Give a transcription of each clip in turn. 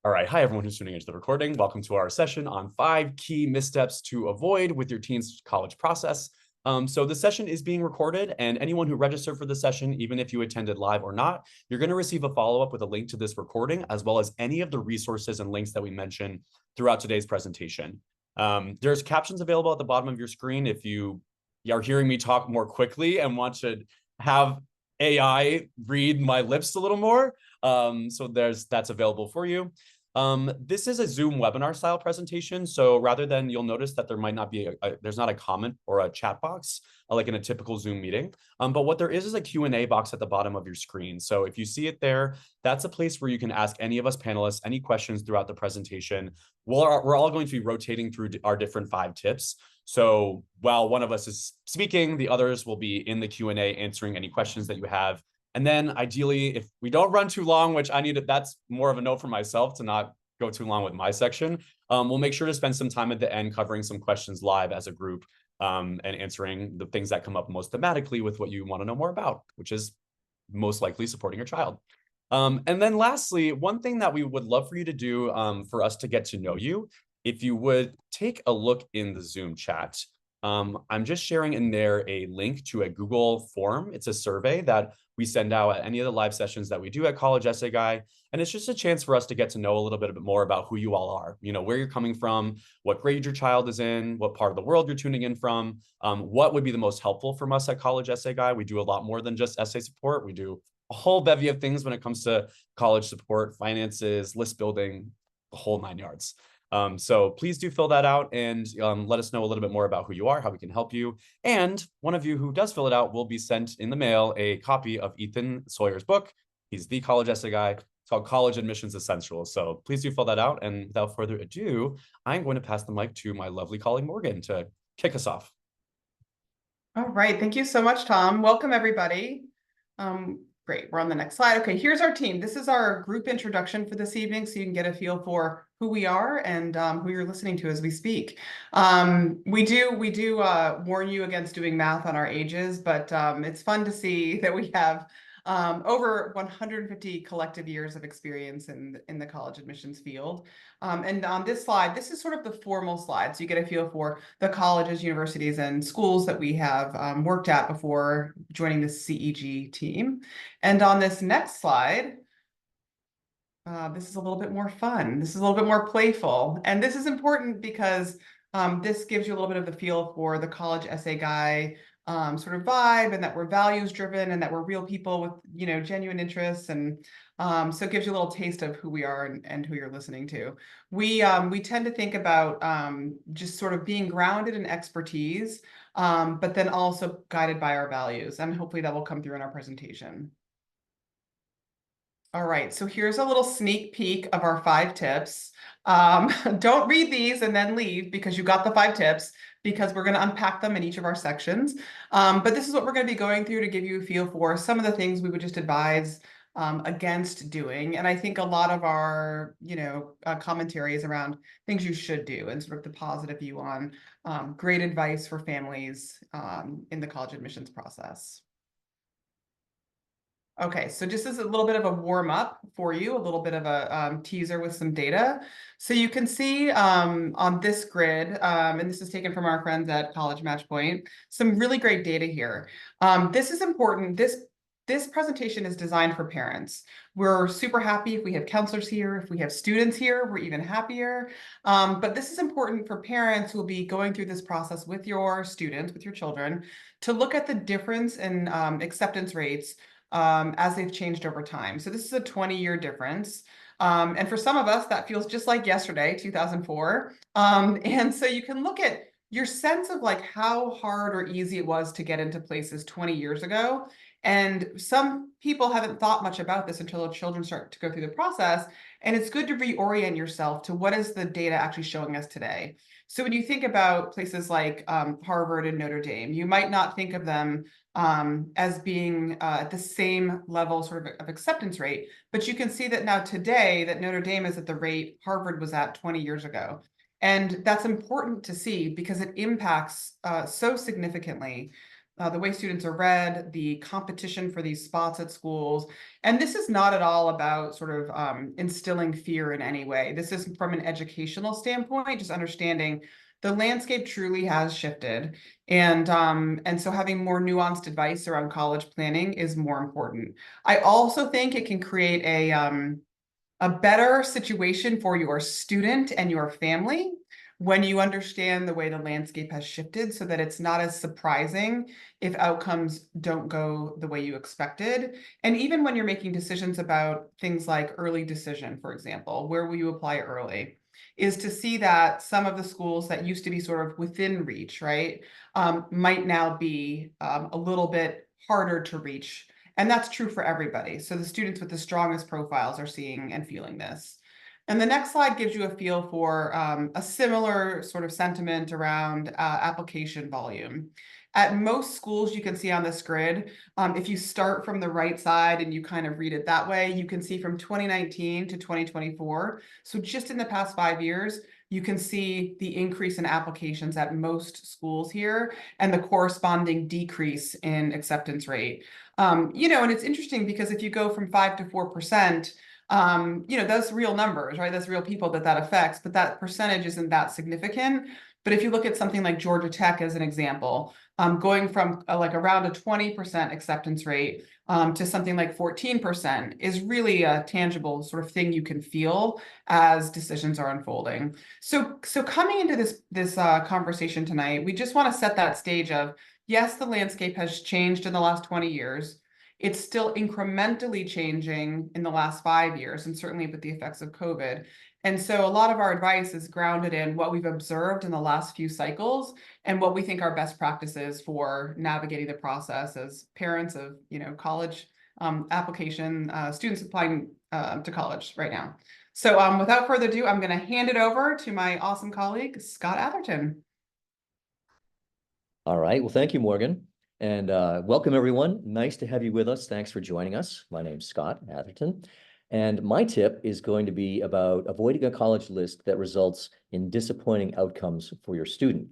All right. Hi, everyone who's tuning into the recording. Welcome to our session on 5 key missteps to avoid with your teen's college process. So the session is being recorded, and anyone who registered for the session, even if you attended live or not, you're going to receive a follow-up with a link to this recording, as well as any of the resources and links that we mentioned throughout today's presentation. There's captions available at the bottom of your screen if you are hearing me talk more quickly and want to have AI read my lips a little more. So that's available for you. This is a Zoom webinar style presentation. So rather than, you'll notice that there might not be there's not a comment or a chat box like in a typical Zoom meeting. But what there is a Q&A box at the bottom of your screen. So if you see it there, that's a place where you can ask any of us panelists any questions throughout the presentation. We're all going to be rotating through our different 5 tips. So while one of us is speaking, the others will be in the Q&A answering any questions that you have. And then ideally, if we don't run too long, which that's more of a note for myself to not go too long with my section, we'll make sure to spend some time at the end covering some questions live as a group and answering the things that come up most thematically with what you want to know more about, which is most likely supporting your child. And then lastly, one thing that we would love for you to do for us to get to know you, if you would take a look in the Zoom chat. I'm just sharing in there a link to a Google form. It's a survey that we send out at any of the live sessions that we do at College Essay Guy. And it's just a chance for us to get to know a little bit more about who you all are, where you're coming from, what grade your child is in, what part of the world you're tuning in from, what would be the most helpful from us at College Essay Guy. We do a lot more than just essay support. We do a whole bevy of things when it comes to college support, finances, list building, the whole 9 yards. So please do fill that out and let us know a little bit more about who you are, how we can help you. And one of you who does fill it out will be sent in the mail a copy of Ethan Sawyer's book. He's the College Essay Guy. It's called College Admissions Essentials. So please do fill that out. And without further ado, I'm going to pass the mic to my lovely colleague, Morgan, to kick us off. All right. Thank you so much, Tom. Welcome, everybody. Great. We're on the next slide. Okay, here's our team. This is our group introduction for this evening, so you can get a feel for who we are and who you're listening to as we speak. We do warn you against doing math on our ages, but it's fun to see that we have over 150 collective years of experience in the college admissions field. And on this slide, this is sort of the formal slide, so you get a feel for the colleges, universities, and schools that we have worked at before joining the CEG team. And on this next slide, this is a little bit more fun. This is a little bit more playful. And this is important because this gives you a little bit of the feel for the College Essay Guy sort of vibe, and that we're values driven and that we're real people with genuine interests. And so it gives you a little taste of who we are and who you're listening to. We tend to think about just sort of being grounded in expertise, but then also guided by our values. And hopefully that will come through in our presentation. All right, so here's a little sneak peek of our 5 tips. Don't read these and then leave because you got the 5 tips, because we're going to unpack them in each of our sections. But this is what we're going to be going through to give you a feel for some of the things we would just advise against doing. And I think a lot of our, commentary is around things you should do and sort of the positive view on great advice for families in the college admissions process. Okay, so just as a little bit of a warm up for you, a little bit of a teaser with some data. So you can see on this grid, and this is taken from our friends at College Matchpoint, some really great data here. This is important. This presentation is designed for parents. We're super happy if we have counselors here. If we have students here, we're even happier. But this is important for parents who will be going through this process with your students, with your children, to look at the difference in acceptance rates as they've changed over time. So this is a 20-year difference. And for some of us, that feels just like yesterday, 2004. And so you can look at your sense of like how hard or easy it was to get into places 20 years ago. And some people haven't thought much about this until the children start to go through the process. And it's good to reorient yourself to what is the data actually showing us today. So when you think about places like Harvard and Notre Dame, you might not think of them as being at the same level sort of acceptance rate, but you can see that now today that Notre Dame is at the rate Harvard was at 20 years ago. And that's important to see because it impacts so significantly the way students are read, the competition for these spots at schools. And this is not at all about sort of instilling fear in any way. This is from an educational standpoint, just understanding the landscape truly has shifted. And so having more nuanced advice around college planning is more important. I also think it can create a better situation for your student and your family when you understand the way the landscape has shifted, so that it's not as surprising if outcomes don't go the way you expected. And even when you're making decisions about things like early decision, for example, where will you apply early, is to see that some of the schools that used to be sort of within reach, right, might now be a little bit harder to reach. And that's true for everybody. So the students with the strongest profiles are seeing and feeling this. And the next slide gives you a feel for a similar sort of sentiment around application volume. At most schools you can see on this grid, if you start from the right side and you kind of read it that way, you can see from 2019 to 2024. So just in the past 5 years, you can see the increase in applications at most schools here and the corresponding decrease in acceptance rate. And it's interesting because if you go from 5 to 4%, those real numbers, right? That's real people that affects, but that percentage isn't that significant. But if you look at something like Georgia Tech as an example, going from like around a 20% acceptance rate to something like 14% is really a tangible sort of thing you can feel as decisions are unfolding. So coming into this conversation tonight, we just want to set that stage of, yes, the landscape has changed in the last 20 years. It's still incrementally changing in the last 5 years, and certainly with the effects of COVID. And so a lot of our advice is grounded in what we've observed in the last few cycles and what we think are best practices for navigating the process as parents of, college application, students applying to college right now. So without further ado, I'm going to hand it over to my awesome colleague, Scott Atherton. All right. Well, thank you, Morgan. And welcome, everyone. Nice to have you with us. Thanks for joining us. My name's Scott Atherton. And my tip is going to be about avoiding a college list that results in disappointing outcomes for your student.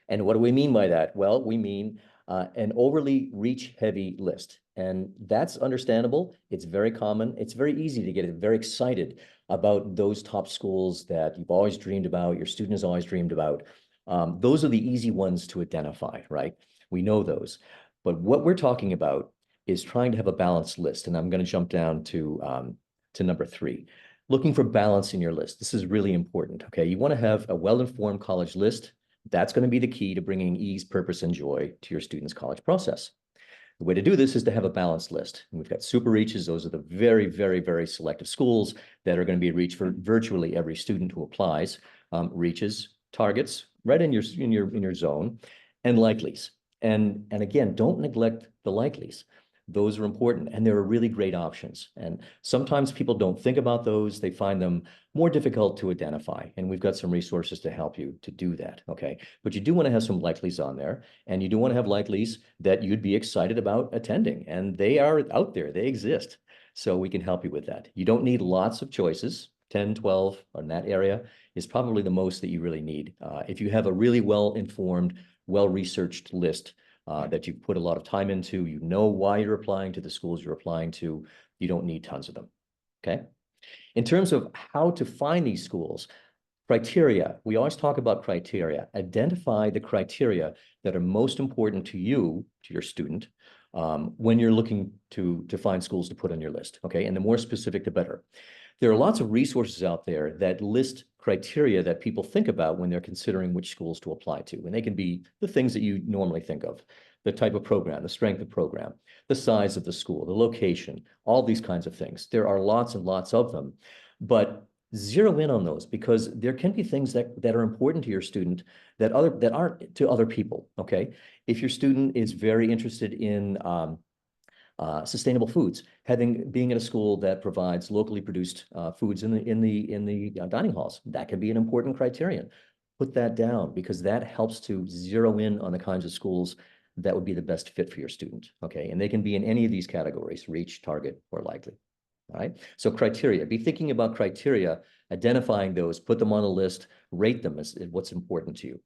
And what do we mean by that? Well, we mean an overly reach-heavy list. And that's understandable. It's very common. It's very easy to get very excited about those top schools that you've always dreamed about, your student has always dreamed about. Those are the easy ones to identify, right? We know those. But what we're talking about is trying to have a balanced list. And I'm going to jump down to number 3. Looking for balance in your list. This is really important, okay? You want to have a well-informed college list. That's going to be the key to bringing ease, purpose, and joy to your students' college process. The way to do this is to have a balanced list. And we've got super reaches. Those are the very, very, very selective schools that are going to be a reach for virtually every student who applies. Reaches, targets, right in your zone, and likelies. And again, don't neglect the likelies. Those are important, and they're really great options. And sometimes people don't think about those. They find them more difficult to identify. And we've got some resources to help you to do that, okay? But you do want to have some likelies on there, and you do want to have likelies that you'd be excited about attending. And they are out there. They exist. So we can help you with that. You don't need lots of choices. 10, 12 in that area is probably the most that you really need. If you have a really well-informed, well-researched list, that you've put a lot of time into, you know why you're applying to the schools you're applying to, you don't need tons of them, okay? In terms of how to find these schools, criteria, we always talk about criteria. Identify the criteria that are most important to you, to your student, when you're looking to find schools to put on your list, okay? And the more specific, the better. There are lots of resources out there that list criteria that people think about when they're considering which schools to apply to. And they can be the things that you normally think of: the type of program, the strength of program, the size of the school, the location, all these kinds of things. There are lots and lots of them, but zero in on those, because there can be things that are important to your student that aren't to other people, okay? If your student is very interested in sustainable foods, being at a school that provides locally produced foods in the dining halls, that could be an important criterion. Put that down, because that helps to zero in on the kinds of schools that would be the best fit for your student, okay? And they can be in any of these categories: reach, target, or likely. All right. So criteria, be thinking about criteria, identifying those, put them on a list, rate them as what's important to you.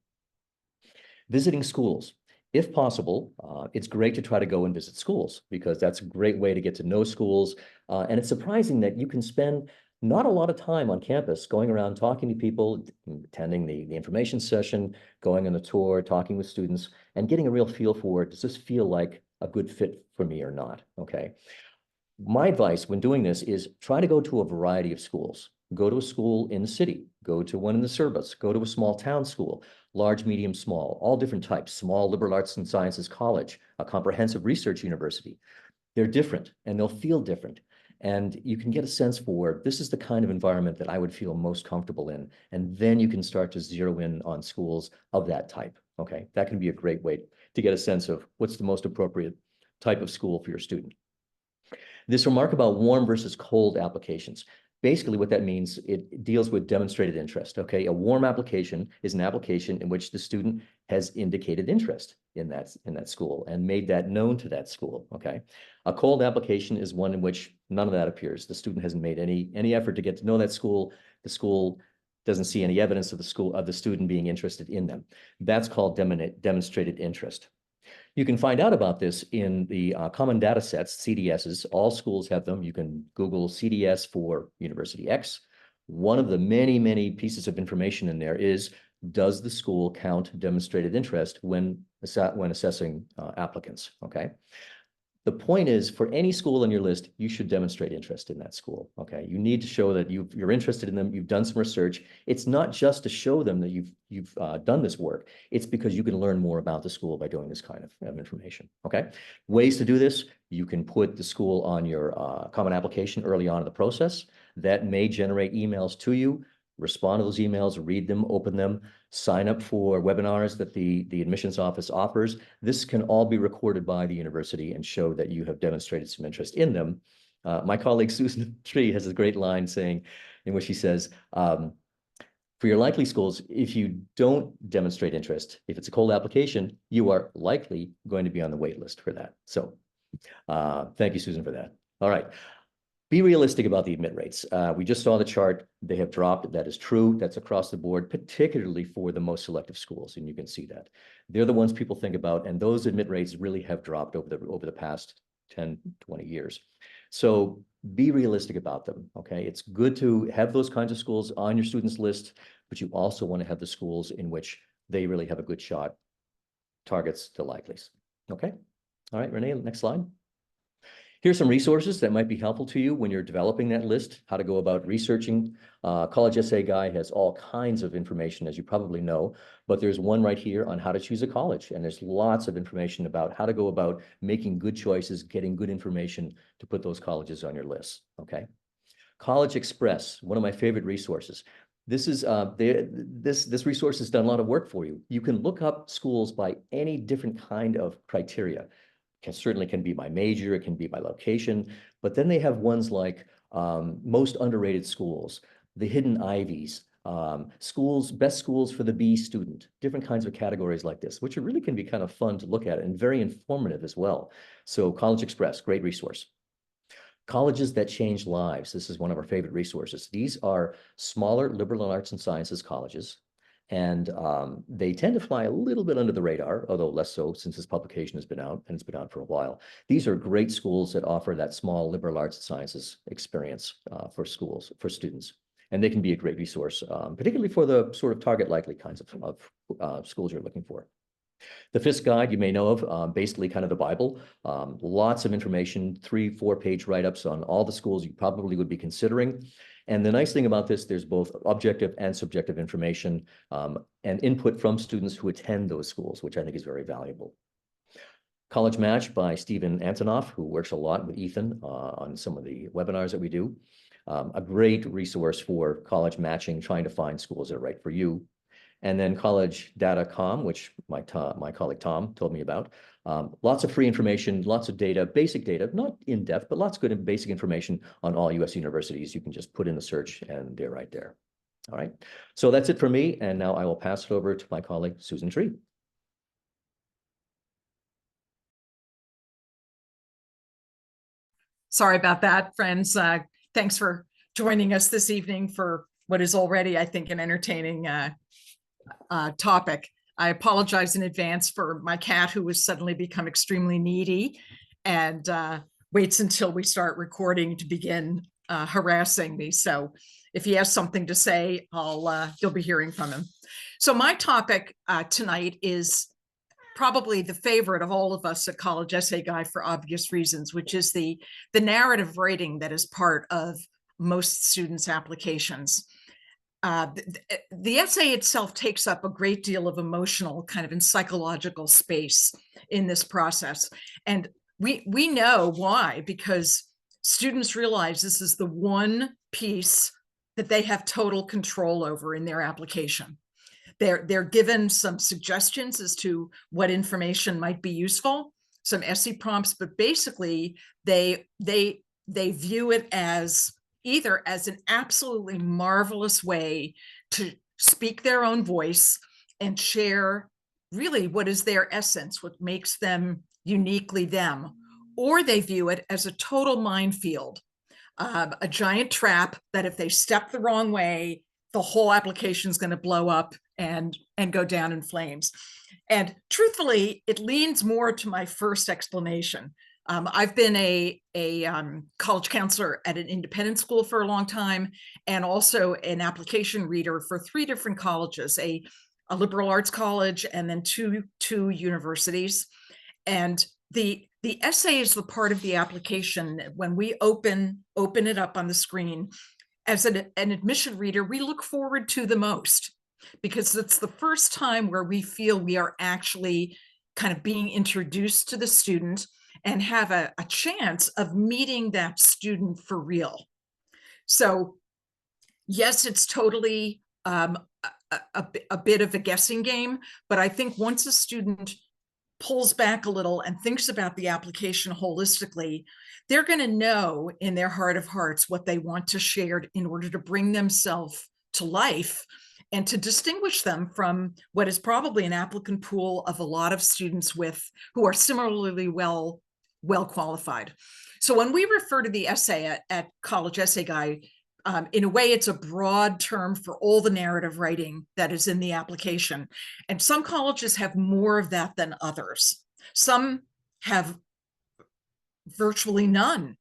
Visiting schools. If possible, it's great to try to go and visit schools because that's a great way to get to know schools. And it's surprising that you can spend not a lot of time on campus going around talking to people, attending the information session, going on a tour, talking with students, and getting a real feel for, does this feel like a good fit for me or not? Okay. My advice when doing this is try to go to a variety of schools. Go to a school in the city, go to one in the suburbs, go to a small town school, large, medium, small, all different types, small liberal arts and sciences college, a comprehensive research university. They're different and they'll feel different. And you can get a sense for this is the kind of environment that I would feel most comfortable in. And then you can start to zero in on schools of that type. Okay, that can be a great way to get a sense of what's the most appropriate type of school for your student. This remark about warm versus cold applications. Basically, what that means, it deals with demonstrated interest. Okay, a warm application is an application in which the student has indicated interest in that school and made that known to that school. Okay, a cold application is one in which none of that appears. The student hasn't made any effort to get to know that school. The school doesn't see any evidence of the student being interested in them. That's called demonstrated interest. You can find out about this in the common data sets, CDSs. All schools have them. You can Google CDS for University X. One of the many, many pieces of information in there is, does the school count demonstrated interest when assessing applicants, okay? The point is, for any school on your list, you should demonstrate interest in that school, okay? You need to show that you're interested in them, you've done some research. It's not just to show them that you've done this work. It's because you can learn more about the school by doing this kind of information, okay? Ways to do this, you can put the school on your common application early on in the process. That may generate emails to you. Respond to those emails, read them, open them, sign up for webinars that the admissions office offers. This can all be recorded by the university and show that you have demonstrated some interest in them. My colleague Susan Tree has a great line saying, in which she says, for your likely schools, if you don't demonstrate interest, if it's a cold application, you are likely going to be on the wait list for that. So thank you, Susan, for that. All right. Be realistic about the admit rates. We just saw the chart. They have dropped. That is true. That's across the board, particularly for the most selective schools. And you can see that. They're the ones people think about. And those admit rates really have dropped over the past 10, 20 years. So be realistic about them. Okay. It's good to have those kinds of schools on your students list, but you also want to have the schools in which they really have a good shot, targets the likelies. Okay. All right, Renee, next slide. Here's some resources that might be helpful to you when you're developing that list, how to go about researching. College Essay Guy has all kinds of information, as you probably know, but there's one right here on how to choose a college. And there's lots of information about how to go about making good choices, getting good information to put those colleges on your list, okay? College Express, one of my favorite resources. This is this resource has done a lot of work for you. You can look up schools by any different kind of criteria. Certainly can be by major, it can be by location, but then they have ones like most underrated schools, the hidden Ivies, best schools for the B student, different kinds of categories like this, which really can be kind of fun to look at and very informative as well. So College Express, great resource. Colleges that change lives. This is one of our favorite resources. These are smaller liberal arts and sciences colleges. And they tend to fly a little bit under the radar, although less so since this publication has been out, and it's been out for a while. These are great schools that offer that small liberal arts and sciences experience for students. And they can be a great resource, particularly for the sort of target likely kinds of schools you're looking for. The FISC guide you may know of, basically kind of the Bible, lots of information, 3-4 page write-ups on all the schools you probably would be considering. And the nice thing about this, there's both objective and subjective information and input from students who attend those schools, which I think is very valuable. College Match by Stephen Antonoff, who works a lot with Ethan on some of the webinars that we do. A great resource for college matching, trying to find schools that are right for you. And then collegedata.com, which my colleague Tom told me about. Lots of free information, lots of data, basic data, not in depth, but lots of good and basic information on all US universities. You can just put in the search and they're right there. All right. So that's it for me. And now I will pass it over to my colleague, Susan Tree. Sorry about that, friends. Thanks for joining us this evening for what is already, I think, an entertaining topic. I apologize in advance for my cat who has suddenly become extremely needy and waits until we start recording to begin harassing me. So if he has something to say, you'll be hearing from him. So my topic tonight is probably the favorite of all of us at College Essay Guy for obvious reasons, which is the narrative writing that is part of most students' applications. The essay itself takes up a great deal of emotional kind of and psychological space in this process. And we know why, because students realize this is the one piece that they have total control over in their application. They're given some suggestions as to what information might be useful, some essay prompts, but basically they view it as either as an absolutely marvelous way to speak their own voice and share really what is their essence, what makes them uniquely them, or they view it as a total minefield, a giant trap that if they step the wrong way, the whole application is going to blow up and go down in flames. And truthfully, it leans more to my first explanation. I've been a college counselor at an independent school for a long time, and also an application reader for 3 different colleges, a liberal arts college and then two universities. And the essay is the part of the application when we open it up on the screen. As an admission reader, we look forward to the most, because it's the first time where we feel we are actually kind of being introduced to the student and have a chance of meeting that student for real. So yes, it's totally a bit of a guessing game, but I think once a student pulls back a little and thinks about the application holistically, they're going to know in their heart of hearts what they want to share in order to bring themselves to life and to distinguish them from what is probably an applicant pool of a lot of students who are similarly well qualified. So when we refer to the essay at College Essay Guy, in a way, it's a broad term for all the narrative writing that is in the application. And some colleges have more of that than others. Some have virtually none.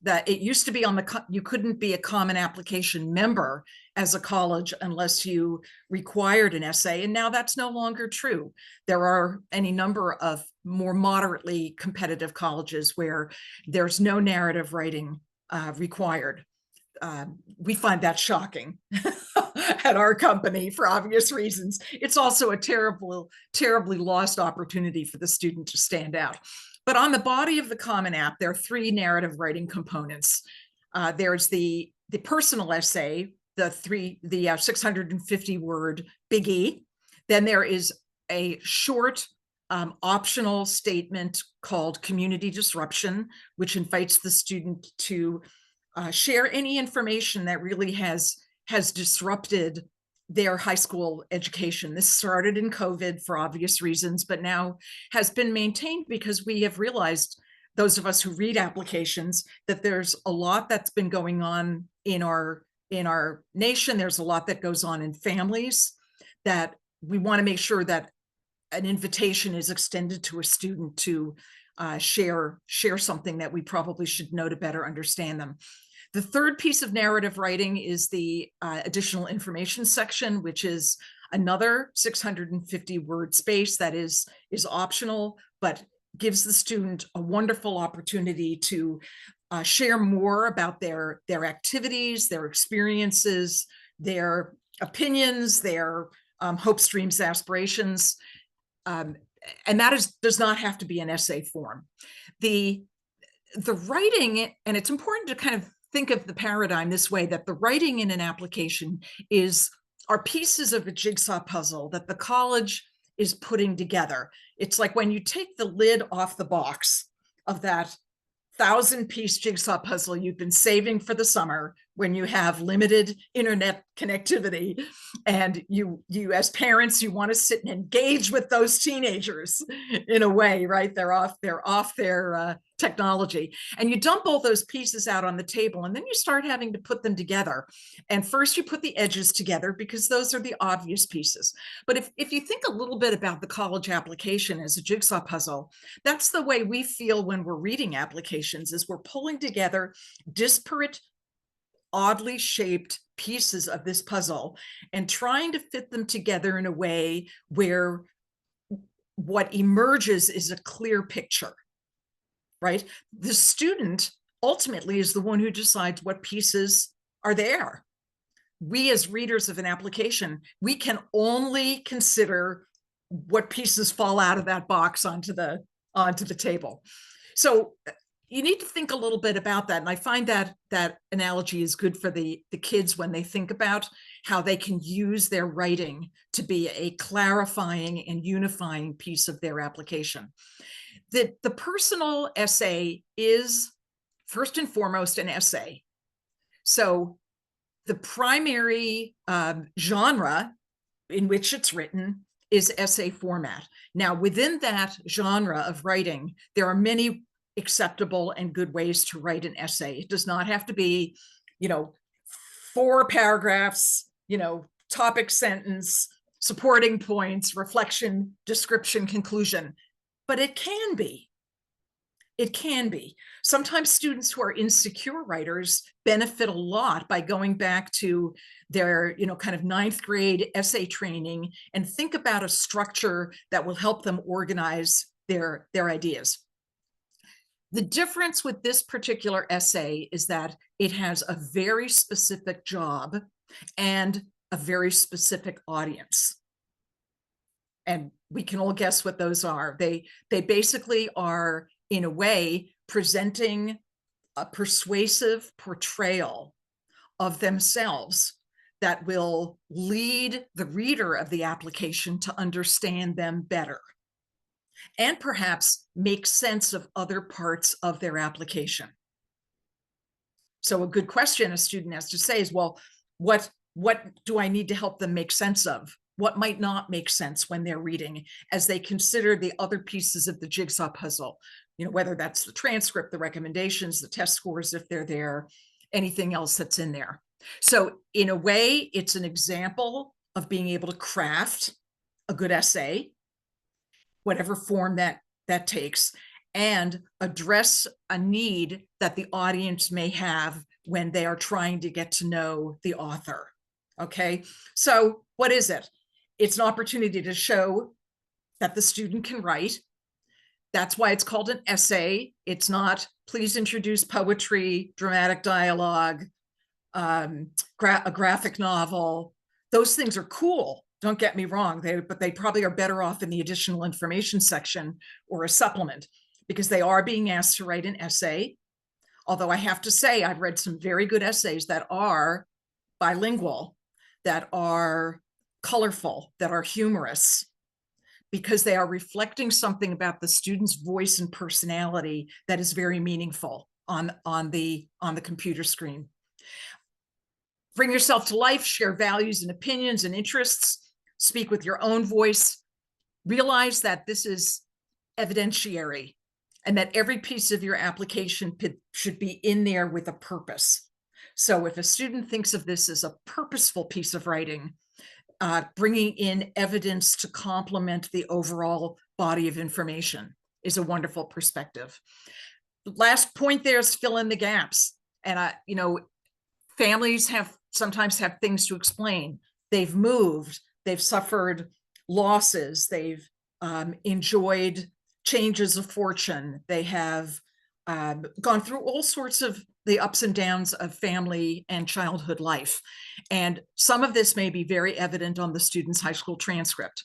That it used to be you couldn't be a common application member as a college unless you required an essay, and now that's no longer true. There are any number of more moderately competitive colleges where there's no narrative writing required. We find that shocking at our company for obvious reasons. It's also a terribly lost opportunity for the student to stand out. But on the body of the Common App, there are 3 narrative writing components. There's the personal essay, the 650-word biggie. Then there is a short optional statement called community disruption, which invites the student to share any information that really has disrupted their high school education. This started in COVID for obvious reasons, but now has been maintained because we have realized, those of us who read applications, that there's a lot that's been going on in our nation. There's a lot that goes on in families, that we want to make sure that an invitation is extended to a student to share something that we probably should know to better understand them. The third piece of narrative writing is the additional information section, which is another 650-word space that is optional, but gives the student a wonderful opportunity to share more about their activities, their experiences, their opinions, their hopes, dreams, aspirations. And that does not have to be an essay form. The writing, and it's important to kind of think of the paradigm this way, that the writing in an application are pieces of a jigsaw puzzle that the college is putting together. It's like when you take the lid off the box of that 1,000-piece jigsaw puzzle you've been saving for the summer, when you have limited internet connectivity, and you as parents, you want to sit and engage with those teenagers in a way, right? They're off their technology, and you dump all those pieces out on the table, and then you start having to put them together. And first you put the edges together because those are the obvious pieces. But if you think a little bit about the college application as a jigsaw puzzle, that's the way we feel when we're reading applications, is we're pulling together disparate, oddly shaped pieces of this puzzle and trying to fit them together in a way where what emerges is a clear picture, right? The student ultimately is the one who decides what pieces are there. We as readers of an application, we can only consider what pieces fall out of that box onto the table. So you need to think a little bit about that. And I find that analogy is good for the kids when they think about how they can use their writing to be a clarifying and unifying piece of their application. The personal essay is first and foremost an essay. So the primary genre in which it's written is essay format. Now, within that genre of writing, there are many acceptable and good ways to write an essay. It does not have to be, 4 paragraphs, topic, sentence, supporting points, reflection, description, conclusion, but it can be. It can be. Sometimes students who are insecure writers benefit a lot by going back to their, kind of 9th grade essay training and think about a structure that will help them organize their ideas. The difference with this particular essay is that it has a very specific job and a very specific audience. And we can all guess what those are. They basically are, in a way, presenting a persuasive portrayal of themselves that will lead the reader of the application to understand them better and perhaps make sense of other parts of their application. So a good question a student has to say is, well, what do I need to help them make sense of? What might not make sense when they're reading as they consider the other pieces of the jigsaw puzzle, whether that's the transcript, the recommendations, the test scores, if they're there, anything else that's in there. So in a way, it's an example of being able to craft a good essay, whatever form that takes, and address a need that the audience may have when they are trying to get to know the author. Okay, so what is it? It's an opportunity to show that the student can write. That's why it's called an essay. It's not, please introduce poetry, dramatic dialogue, a graphic novel. Those things are cool. Don't get me wrong, but they probably are better off in the additional information section or a supplement, because they are being asked to write an essay. Although I have to say, I've read some very good essays that are bilingual, that are colorful, that are humorous, because they are reflecting something about the student's voice and personality that is very meaningful on the computer screen. Bring yourself to life, share values and opinions and interests, speak with your own voice, realize that this is evidentiary and that every piece of your application should be in there with a purpose. So if a student thinks of this as a purposeful piece of writing, bringing in evidence to complement the overall body of information is a wonderful perspective. Last point there is fill in the gaps. And families sometimes have things to explain. They've moved, they've suffered losses, they've enjoyed changes of fortune, they have gone through all sorts of the ups and downs of family and childhood life. And some of this may be very evident on the student's high school transcript.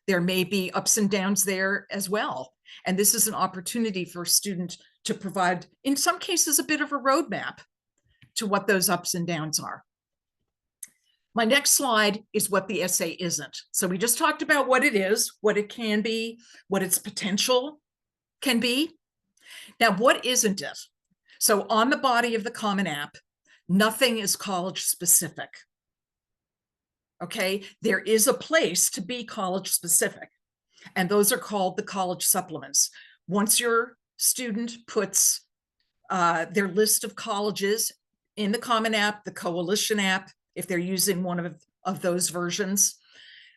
There may be ups and downs there as well. And this is an opportunity for a student to provide, in some cases, a bit of a roadmap to what those ups and downs are. My next slide is what the essay isn't. So we just talked about what it is, what it can be, what its potential can be. Now, what isn't it? So on the body of the Common App, Nothing is college specific. Okay, there is a place to be college specific, and those are called the college supplements. Once your student puts their list of colleges in the Common App, the Coalition app, if they're using one of those versions,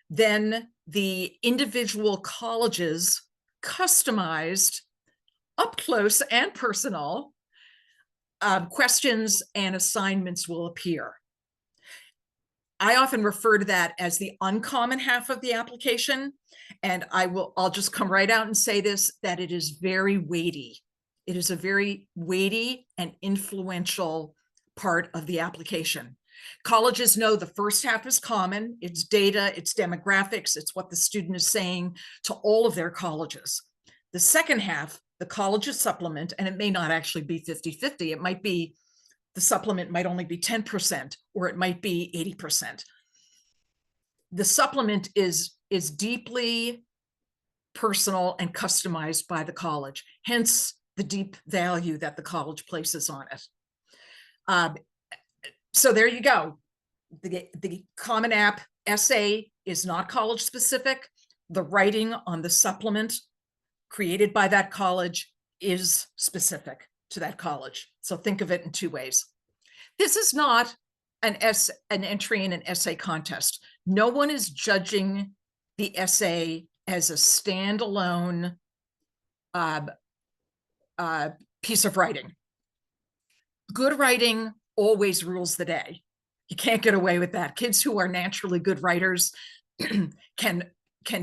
then the individual colleges customized, up close and personal, questions and assignments will appear. I often refer to that as the uncommon half of the application. And I'll just come right out and say this, that it is very weighty. It is a very weighty and influential part of the application. Colleges know the first half is common. It's data, it's demographics, it's what the student is saying to all of their colleges. The second half, the college's supplement, and it may not actually be 50-50. It might be, the supplement might only be 10%, or it might be 80%. The supplement is deeply personal and customized by the college, hence the deep value that the college places on it. So there you go. The Common App essay is not college specific. The writing on the supplement created by that college is specific to that college. So think of it in two ways. This is not an entry in an essay contest. No one is judging the essay as a standalone piece of writing. Good writing always rules the day. You can't get away with that. Kids who are naturally good writers can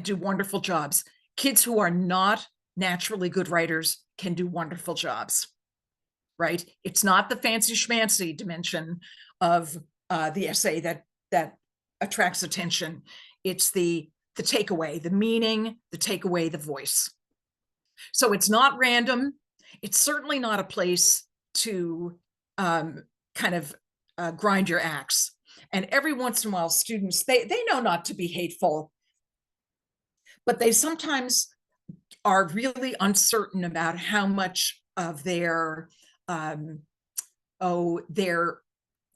do wonderful jobs. Kids who are not naturally good writers can do wonderful jobs, right? It's not the fancy schmancy dimension of the essay that attracts attention. It's the takeaway, the meaning, the takeaway, the voice. So it's not random. It's certainly not a place to kind of grind your axe. And every once in a while, students, they know not to be hateful, but they sometimes are really uncertain about how much of their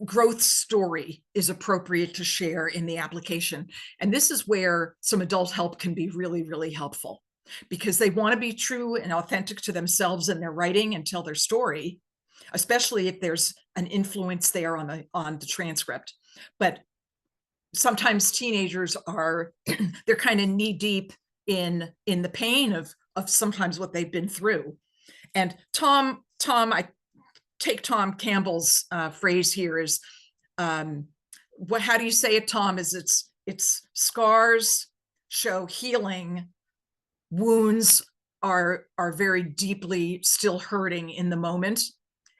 growth story is appropriate to share in the application. And this is where some adult help can be really, really helpful, because they want to be true and authentic to themselves in their writing and tell their story, especially if there's an influence there on the transcript. But sometimes teenagers are, they're kind of knee deep in the pain of sometimes what they've been through. And Tom, I take Tom Campbell's phrase here is, how do you say it, Tom? Is it's scars show healing, wounds are very deeply still hurting in the moment,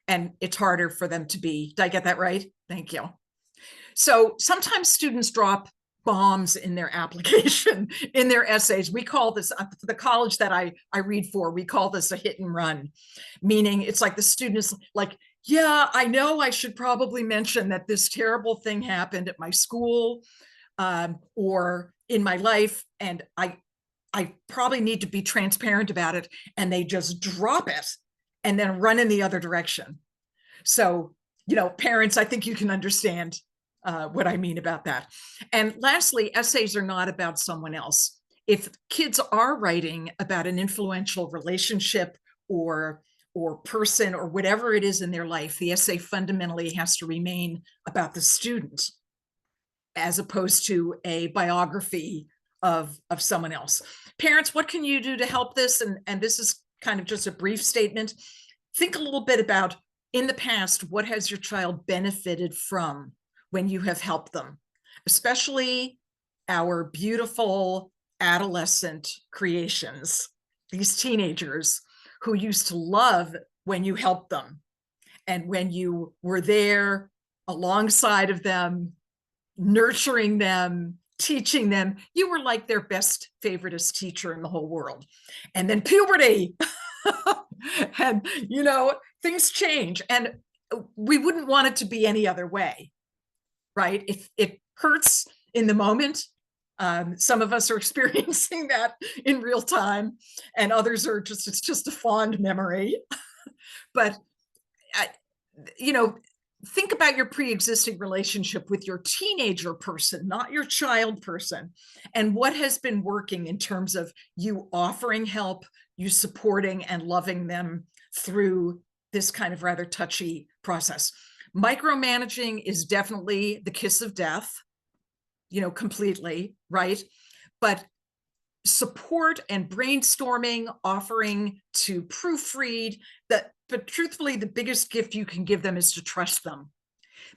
and it's harder for them to be. Did I get that right? Thank you. So sometimes students drop bombs in their application, in their essays. We call this, the college that I read for, we call this a hit and run, meaning it's like the students like, yeah, I know I should probably mention that this terrible thing happened at my school or in my life, and I probably need to be transparent about it, and they just drop it and then run in the other direction. So, parents, I think you can understand what I mean about that. And lastly, essays are not about someone else. If kids are writing about an influential relationship or person or whatever it is in their life, the essay fundamentally has to remain about the student as opposed to a biography of someone else. Parents, what can you do to help this? And this is kind of just a brief statement. Think a little bit about, in the past, what has your child benefited from when you have helped them, especially our beautiful adolescent creations, these teenagers who used to love when you helped them and when you were there alongside of them, nurturing them, teaching them. You were like their best, favoriteest teacher in the whole world. And then puberty, and things change, and we wouldn't want it to be any other way, right? If it hurts in the moment, some of us are experiencing that in real time, and others are it's just a fond memory. But think about your pre-existing relationship with your teenager person, not your child person, and what has been working in terms of you offering help, you supporting and loving them through this kind of rather touchy process. Micromanaging is definitely the kiss of death, completely, right? But support and brainstorming, offering to proofread that, but truthfully, the biggest gift you can give them is to trust them.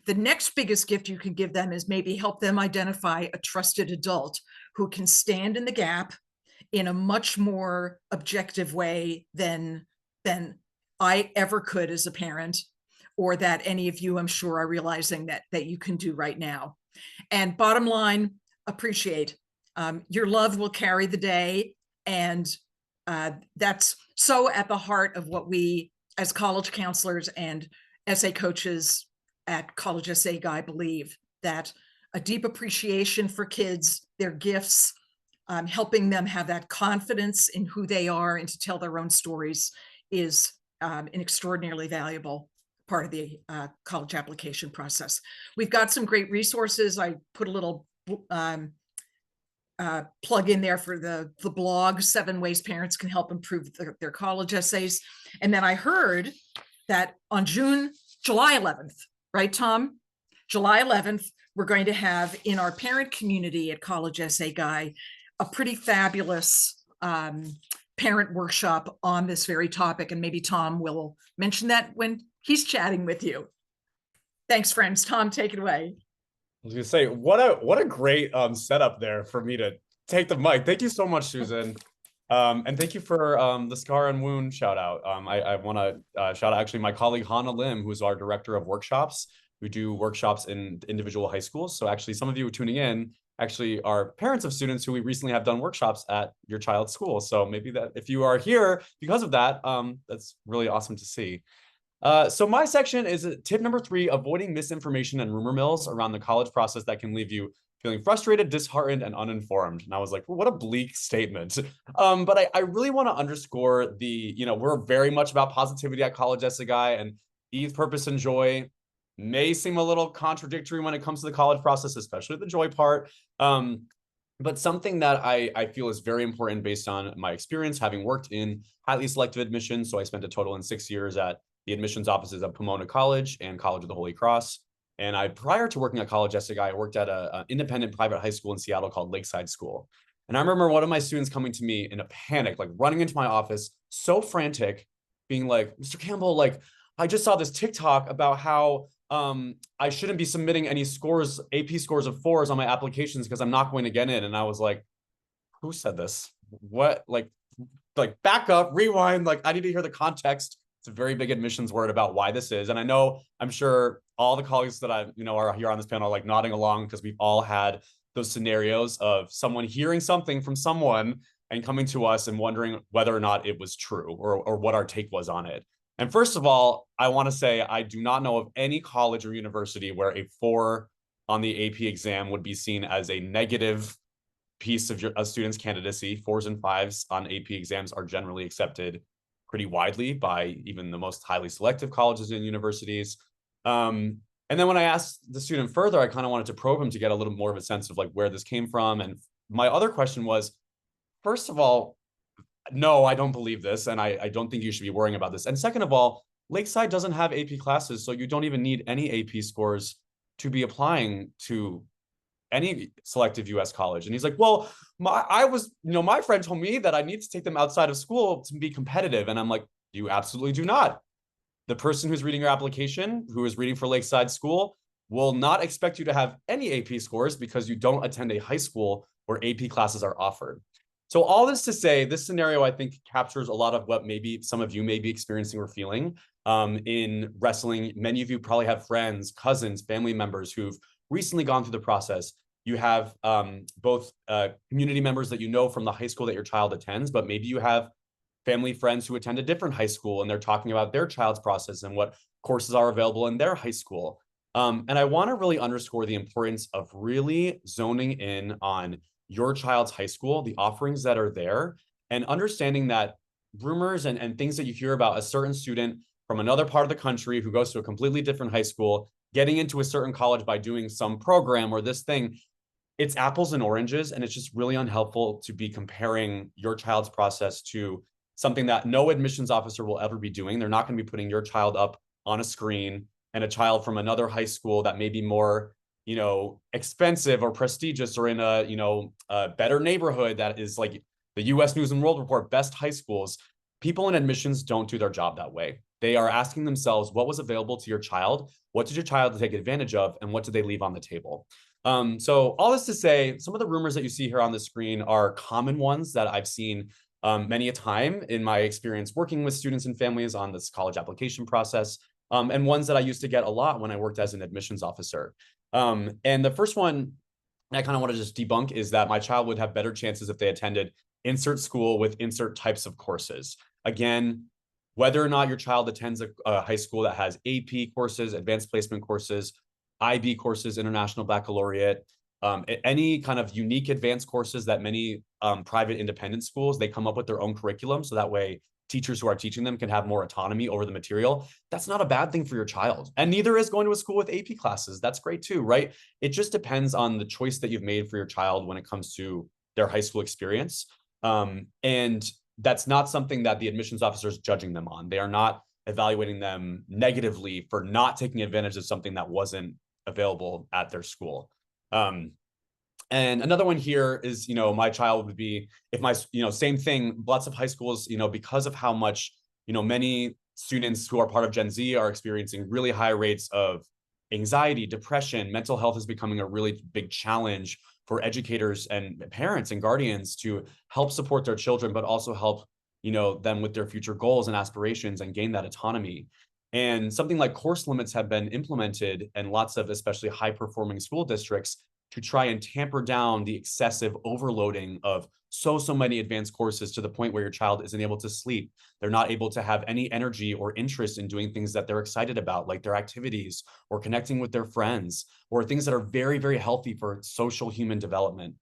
The next biggest gift you can give them is maybe help them identify a trusted adult who can stand in the gap in a much more objective way than I ever could as a parent, or that any of you, I'm sure, are realizing that you can do right now. And bottom line, appreciate. Your love will carry the day, and that's so at the heart of what we as college counselors and essay coaches at College Essay Guy believe, that a deep appreciation for kids, their gifts, helping them have that confidence in who they are and to tell their own stories is an extraordinarily valuable part of the college application process. We've got some great resources. I put a little plug in there for the blog, 7 Ways Parents Can Help Improve their college essays. And then I heard that on July 11th, right, Tom? July 11th, we're going to have in our parent community at College Essay Guy a pretty fabulous parent workshop on this very topic. And maybe Tom will mention that when he's chatting with you. Thanks, friends. Tom, take it away. I was gonna say, what a great setup there for me to take the mic. Thank you so much, Susan. And thank you for the Scar and Wound shout out. I want to shout out actually my colleague Hannah Lim, who's our director of workshops. We do workshops in individual high schools. So actually some of you tuning in actually are parents of students who we recently have done workshops at your child's school. So maybe that if you are here because of that, that's really awesome to see. So my section is tip number 3, avoiding misinformation and rumor mills around the college process that can leave you feeling frustrated, disheartened, and uninformed. And I was like, well, what a bleak statement. But I really want to underscore we're very much about positivity at College Essay Guy, and ease, purpose, and joy may seem a little contradictory when it comes to the college process, especially the joy part. But something that I feel is very important based on my experience, having worked in highly selective admissions. So I spent a total in 6 years at the admissions offices of Pomona College and College of the Holy Cross. And prior to working at College Essay Guy, I worked at an independent private high school in Seattle called Lakeside School. And I remember one of my students coming to me in a panic, like running into my office, so frantic, being like, Mr. Campbell, like, I just saw this TikTok about how I shouldn't be submitting any scores, AP scores of 4s on my applications because I'm not going to get in. And I was like, who said this? What? Like back up, rewind. Like, I need to hear the context. It's a very big admissions word about why this is. And I'm sure all the colleagues that are here on this panel are like nodding along, because we've all had those scenarios of someone hearing something from someone and coming to us and wondering whether or not it was true or what our take was on it. And first of all, I want to say I do not know of any college or university where a 4 on the AP exam would be seen as a negative piece of a student's candidacy. 4s and 5s on AP exams are generally accepted pretty widely by even the most highly selective colleges and universities. And then when I asked the student further, I kind of wanted to probe him to get a little more of a sense of like where this came from. And my other question was, first of all, no, I don't believe this, and I don't think you should be worrying about this. And second of all, Lakeside doesn't have AP classes, so you don't even need any AP scores to be applying to any selective US college. And he's like, well, my friend told me that I need to take them outside of school to be competitive. And I'm like, you absolutely do not. The person who's reading your application, who is reading for Lakeside School, will not expect you to have any AP scores because you don't attend a high school where AP classes are offered. So all this to say, this scenario, I think, captures a lot of what maybe some of you may be experiencing or feeling in wrestling. Many of you probably have friends, cousins, family members who've recently gone through the process. You have both community members that you know from the high school that your child attends, but maybe you have family friends who attend a different high school and they're talking about their child's process and what courses are available in their high school. And I want to really underscore the importance of really zoning in on your child's high school, the offerings that are there, and understanding that rumors and things that you hear about a certain student from another part of the country who goes to a completely different high school, getting into a certain college by doing some program or this thing. It's apples and oranges, and it's just really unhelpful to be comparing your child's process to something that no admissions officer will ever be doing. They're not going to be putting your child up on a screen and a child from another high school that may be more, expensive or prestigious or in a, a better neighborhood that is like the US News and World Report, best high schools. People in admissions don't do their job that way. They are asking themselves, what was available to your child? What did your child take advantage of? And what did they leave on the table? So all this to say, some of the rumors that you see here on the screen are common ones that I've seen many a time in my experience working with students and families on this college application process, and ones that I used to get a lot when I worked as an admissions officer. And the first one I kind of want to just debunk is that my child would have better chances if they attended insert school with insert types of courses. Again, whether or not your child attends a high school that has AP courses, advanced placement courses, IB courses, International Baccalaureate, any kind of unique advanced courses that many private independent schools, they come up with their own curriculum. So that way teachers who are teaching them can have more autonomy over the material. That's not a bad thing for your child. And neither is going to a school with AP classes. That's great too, right? It just depends on the choice that you've made for your child when it comes to their high school experience. And that's not something that the admissions officer is judging them on. They are not evaluating them negatively for not taking advantage of something that wasn't available at their school. And another one here is, my child would be, if my, same thing, lots of high schools, because of how much, many students who are part of Gen Z are experiencing really high rates of anxiety, depression, mental health is becoming a really big challenge for educators and parents and guardians to help support their children, but also help, them with their future goals and aspirations and gain that autonomy. And something like course limits have been implemented in lots of especially high performing school districts to try and tamper down the excessive overloading of so many advanced courses to the point where your child isn't able to sleep. They're not able to have any energy or interest in doing things that they're excited about, like their activities or connecting with their friends, or things that are very, very healthy for social human development.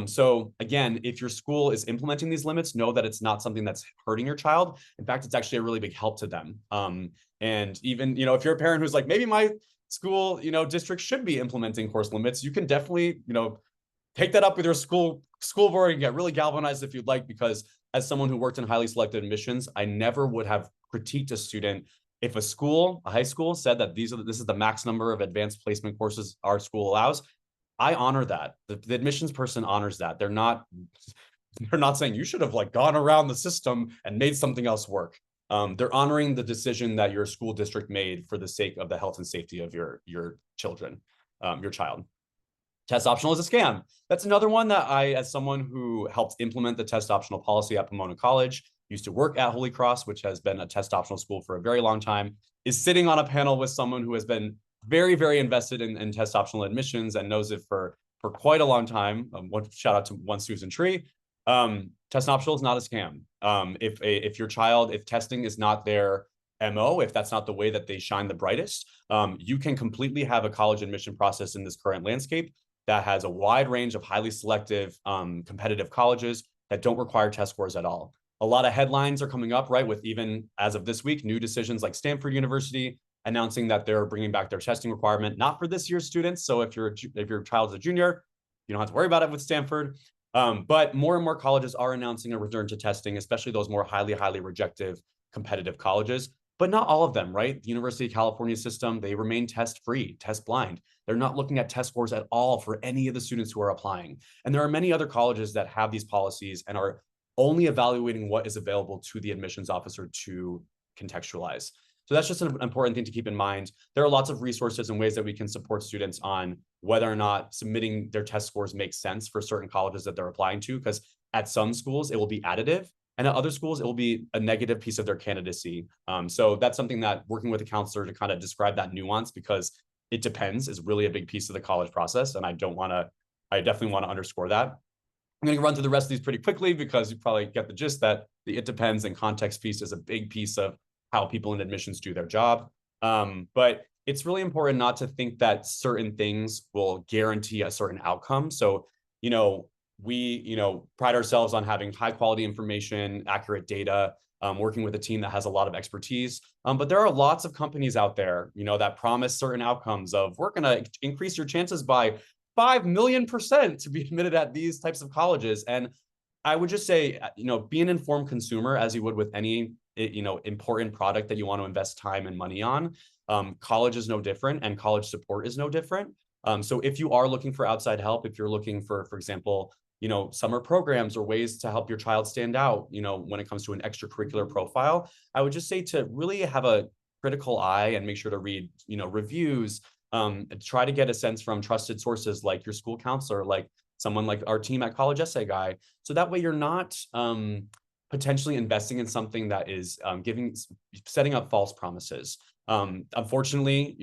So again, if your school is implementing these limits, know that it's not something that's hurting your child. In fact, it's actually a really big help to them. And even, if you're a parent who's like, maybe my school, district should be implementing course limits, you can definitely, take that up with your school board and get really galvanized if you'd like, because as someone who worked in highly selected admissions, I never would have critiqued a student if a high school said that this is the max number of advanced placement courses our school allows. I honor that. The admissions person honors that. They're not saying you should have gone around the system and made something else work. They're honoring the decision that your school district made for the sake of the health and safety of your children, your child. Test optional is a scam. That's another one that I, as someone who helped implement the test optional policy at Pomona College, used to work at Holy Cross, which has been a test optional school for a very long time, is sitting on a panel with someone who has been very, very invested in test optional admissions and knows it for quite a long time. One shout out to one Susan Tree. Test optional is not a scam. If your child, if testing is not their MO, if that's not the way that they shine the brightest, you can completely have a college admission process in this current landscape that has a wide range of highly selective, competitive colleges that don't require test scores at all. A lot of headlines are coming up, right, with even as of this week, new decisions like Stanford University announcing that they're bringing back their testing requirement, not for this year's students. So if your child's a junior, you don't have to worry about it with Stanford. But more and more colleges are announcing a return to testing, especially those more highly rejective competitive colleges, but not all of them, right? The University of California system, they remain test-free, test-blind. They're not looking at test scores at all for any of the students who are applying. And there are many other colleges that have these policies and are only evaluating what is available to the admissions officer to contextualize. So that's just an important thing to keep in mind. There are lots of resources and ways that we can support students on whether or not submitting their test scores makes sense for certain colleges that they're applying to, because at some schools, it will be additive. And at other schools, it will be a negative piece of their candidacy. So that's something that working with a counselor to kind of describe that nuance, because it depends, is really a big piece of the college process. And I definitely want to underscore that. I'm going to run through the rest of these pretty quickly because you probably get the gist that the it depends and context piece is a big piece of how people in admissions do their job. But it's really important not to think that certain things will guarantee a certain outcome. So, we, pride ourselves on having high quality information, accurate data. working with a team that has a lot of expertise. But there are lots of companies out there, that promise certain outcomes of we're going to increase your chances by 5 million% to be admitted at these types of colleges. And I would just say, be an informed consumer as you would with any, important product that you want to invest time and money on. College is no different, and college support is no different. So if you are looking for outside help, if you're looking for example, summer programs or ways to help your child stand out, when it comes to an extracurricular profile, I would just say to really have a critical eye and make sure to read, reviews, try to get a sense from trusted sources like your school counselor, like someone like our team at College Essay Guy. So that way you're not potentially investing in something that is setting up false promises. Unfortunately,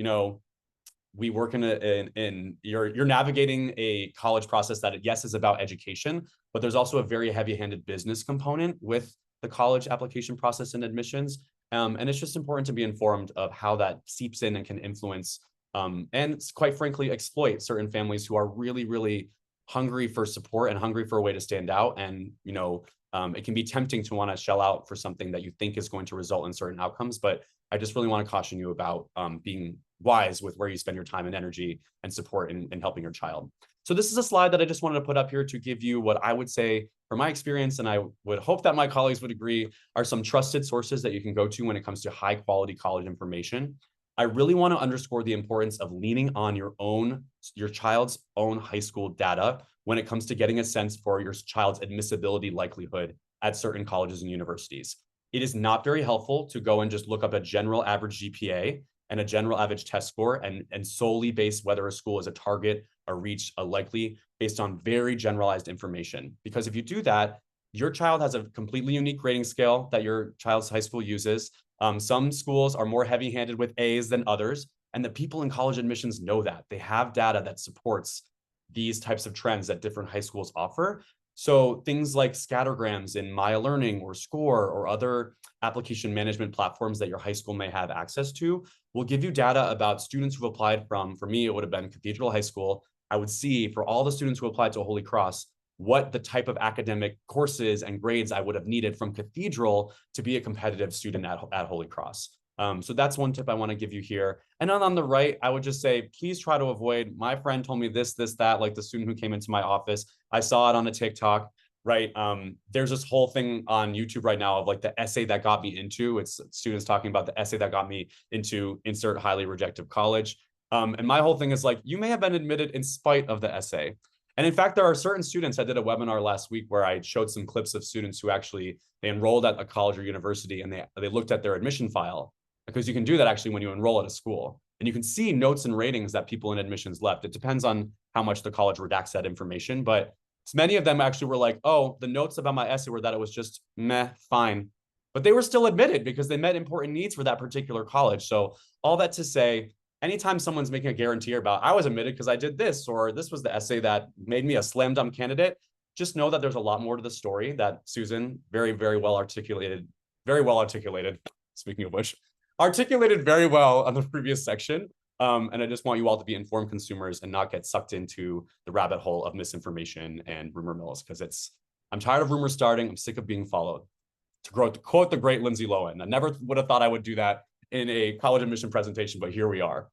we work you're navigating a college process that, yes, is about education, but there's also a very heavy-handed business component with the college application process and admissions. And it's just important to be informed of how that seeps in and can influence and quite frankly, exploit certain families who are really, really hungry for support and hungry for a way to stand out. And, it can be tempting to want to shell out for something that you think is going to result in certain outcomes. But I just really want to caution you about being wise with where you spend your time and energy and support in helping your child. So this is a slide that I just wanted to put up here to give you what I would say from my experience, and I would hope that my colleagues would agree, are some trusted sources that you can go to when it comes to high quality college information. I really want to underscore the importance of leaning on your child's own high school data when it comes to getting a sense for your child's admissibility likelihood at certain colleges and universities. It is not very helpful to go and just look up a general average GPA and a general average test score and solely base whether a school is a target, a reach, a likely, based on very generalized information. Because if you do that, your child has a completely unique grading scale that your child's high school uses. Some schools are more heavy-handed with A's than others, and the people in college admissions know that. They have data that supports these types of trends that different high schools offer. So things like scattergrams in Maya Learning or Score or other application management platforms that your high school may have access to will give you data about students who've applied from, for me, it would have been Cathedral High School. I would see for all the students who applied to Holy Cross, what the type of academic courses and grades I would have needed from Cathedral to be a competitive student at Holy Cross. So that's one tip I want to give you here. And then on the right, I would just say, please try to avoid, my friend told me this, that, like the student who came into my office, I saw it on a TikTok, right? There's this whole thing on YouTube right now of like the essay that got me into, it's students talking about the essay that got me into insert highly rejected college. And my whole thing is like, you may have been admitted in spite of the essay. And in fact, there are certain students, I did a webinar last week where I showed some clips of students who actually, they enrolled at a college or university and they looked at their admission file, because you can do that actually when you enroll at a school. And you can see notes and ratings that people in admissions left. It depends on how much the college redacts that information, but many of them actually were like, oh, the notes about my essay were that it was just meh, fine. But they were still admitted because they met important needs for that particular college. So all that to say, anytime someone's making a guarantee about I was admitted because I did this, or this was the essay that made me a slam dunk candidate, just know that there's a lot more to the story that Susan very, very well articulated, speaking of which, articulated very well on the previous section. And I just want you all to be informed consumers and not get sucked into the rabbit hole of misinformation and rumor mills, because I'm tired of rumors starting. I'm sick of being followed. To quote the great Lindsay Lohan, I never would have thought I would do that in a college admission presentation, but here we are.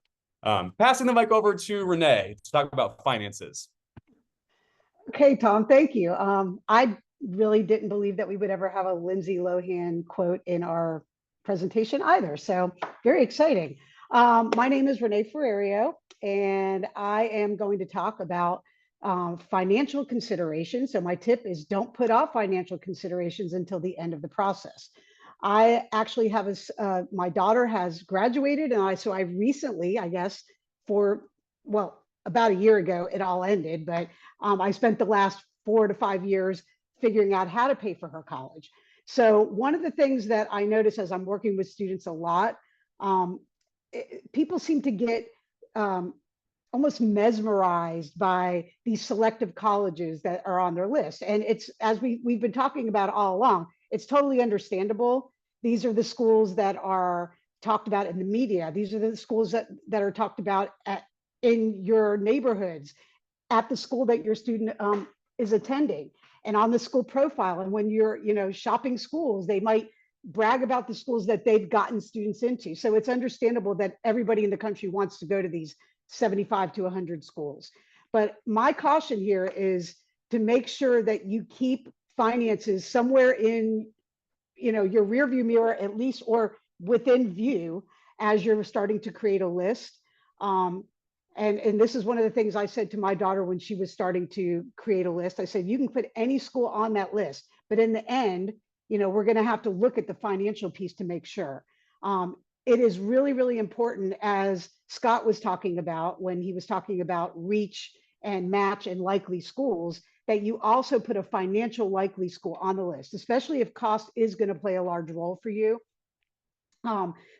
Passing the mic over to Renee to talk about finances. Okay, Tom, thank you. I really didn't believe that we would ever have a Lindsay Lohan quote in our presentation either. So very exciting. My name is Renee Ferrerio, and I am going to talk about financial considerations. So my tip is don't put off financial considerations until the end of the process. I actually have my daughter has graduated, and so I recently, I guess, about a year ago, it all ended, but I spent the last 4 to 5 years figuring out how to pay for her college. So one of the things that I notice as I'm working with students a lot, people seem to get almost mesmerized by these selective colleges that are on their list. And it's, as we've been talking about all along, it's totally understandable. These are the schools that are talked about in the media. These are the schools that are talked about in your neighborhoods, at the school that your student is attending, and on the school profile. And when you're, shopping schools, they might brag about the schools that they've gotten students into. So it's understandable that everybody in the country wants to go to these 75 to 100 schools. But my caution here is to make sure that you keep finances somewhere in, your rear view mirror at least, or within view as you're starting to create a list. And this is one of the things I said to my daughter when she was starting to create a list. I said, you can put any school on that list, but in the end, we're going to have to look at the financial piece to make sure. It is really, really important, as Scott was talking about when he was talking about reach and match and likely schools, that you also put a financial likely school on the list, especially if cost is going to play a large role for you.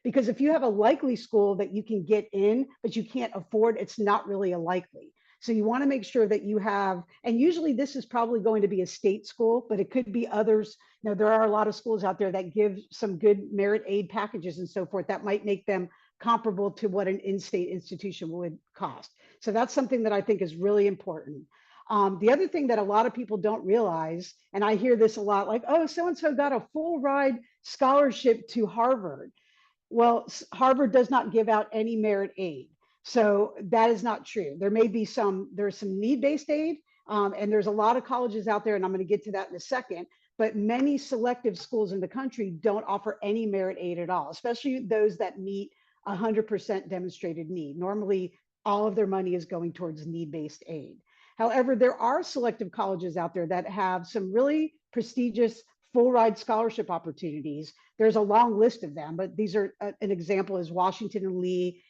Because if you have a likely school that you can get in, but you can't afford, it's not really a likely. So you want to make sure that you have, and usually this is probably going to be a state school, but it could be others. There are a lot of schools out there that give some good merit aid packages and so forth that might make them comparable to what an in-state institution would cost. So that's something that I think is really important. The other thing that a lot of people don't realize, and I hear this a lot, like, oh, so-and-so got a full ride scholarship to Harvard. Well, Harvard does not give out any merit aid. So that is not true. There may be there's some need-based aid, and there's a lot of colleges out there, and I'm going to get to that in a second, but many selective schools in the country don't offer any merit aid at all, especially those that meet 100% demonstrated need. Normally, all of their money is going towards need-based aid. However, there are selective colleges out there that have some really prestigious full ride scholarship opportunities. There's a long list of them, but these are an example is Washington and Lee.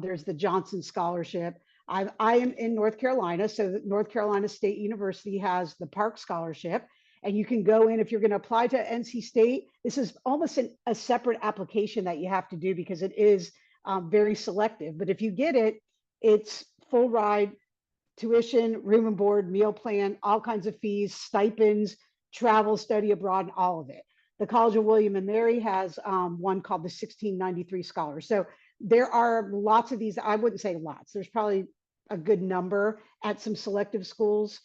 There's the Johnson Scholarship. I am in North Carolina, so North Carolina State University has the Park Scholarship, and you can go in if you're going to apply to NC State. This is almost a separate application that you have to do because it is very selective. But if you get it, it's full ride, tuition, room and board, meal plan, all kinds of fees, stipends, travel, study abroad, and all of it. The College of William and Mary has one called the 1693 Scholars. So there are lots of these. I wouldn't say lots. There's probably a good number at some selective schools.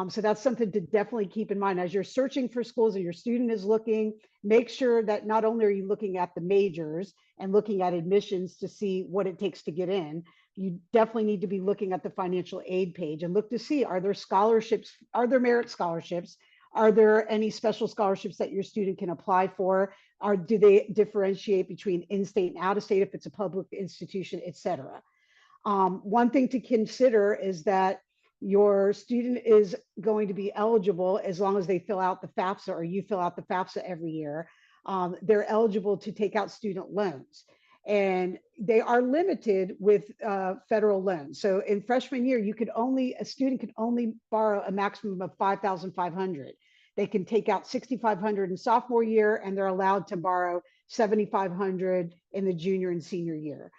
So that's something to definitely keep in mind as you're searching for schools and your student is looking. Make sure that not only are you looking at the majors and looking at admissions to see what it takes to get in, you definitely need to be looking at the financial aid page and look to see, are there scholarships, are there merit scholarships? Are there any special scholarships that your student can apply for? Or do they differentiate between in-state and out-of-state if it's a public institution, et cetera? One thing to consider is that your student is going to be eligible as long as they fill out the FAFSA or you fill out the FAFSA every year. They're eligible to take out student loans. And they are limited with federal loans. So in freshman year, a student can only borrow a maximum of $5,500. They can take out $6,500 in sophomore year, and they're allowed to borrow $7,500 in the junior and senior year.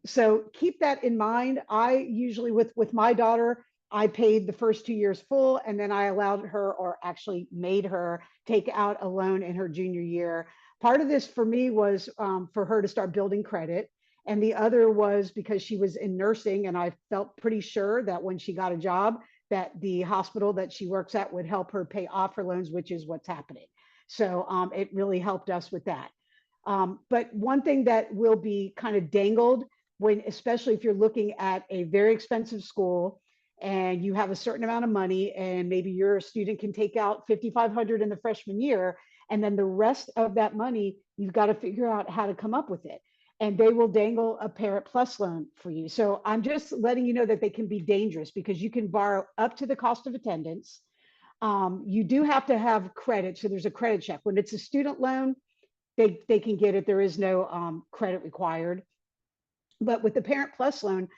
So keep that in mind. I usually, with my daughter, I paid the first 2 years full, and then I allowed her, or actually made her, take out a loan in her junior year. Part of this for me was for her to start building credit. And the other was because she was in nursing, and I felt pretty sure that when she got a job, that the hospital that she works at would help her pay off her loans, which is what's happening. So it really helped us with that. But one thing that will be kind of dangled especially if you're looking at a very expensive school and you have a certain amount of money, and maybe your student can take out $5,500 in the freshman year, and then the rest of that money, you've got to figure out how to come up with it. And they will dangle a Parent Plus loan for you. So I'm just letting you know that they can be dangerous because you can borrow up to the cost of attendance. You do have to have credit. So there's a credit check. When it's a student loan, they can get it. There is no credit required. But with the Parent Plus loan,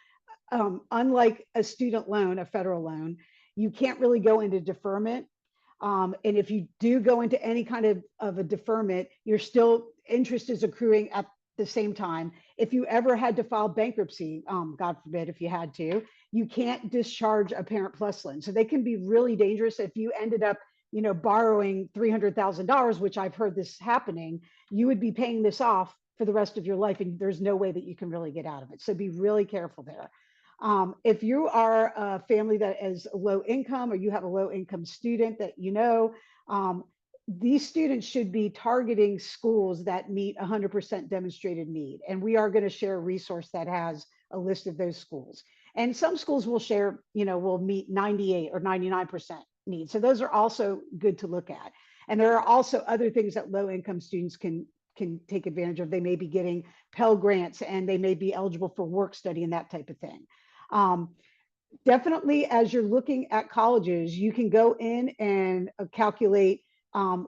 unlike a student loan, a federal loan, you can't really go into deferment. And if you do go into any kind of a deferment, interest is accruing at the same time. If you ever had to file bankruptcy, God forbid, if you had to, you can't discharge a Parent Plus loan. So they can be really dangerous. If you ended up, borrowing $300,000, which I've heard this happening, you would be paying this off for the rest of your life, and there's no way that you can really get out of it. So be really careful there. If you are a family that is low income, or you have a low income student that these students should be targeting schools that meet 100% demonstrated need. And we are going to share a resource that has a list of those schools. And some schools will share, will meet 98 or 99% need. So those are also good to look at. And there are also other things that low income students can take advantage of. They may be getting Pell Grants, and they may be eligible for work study and that type of thing. Definitely, as you're looking at colleges, you can go in and calculate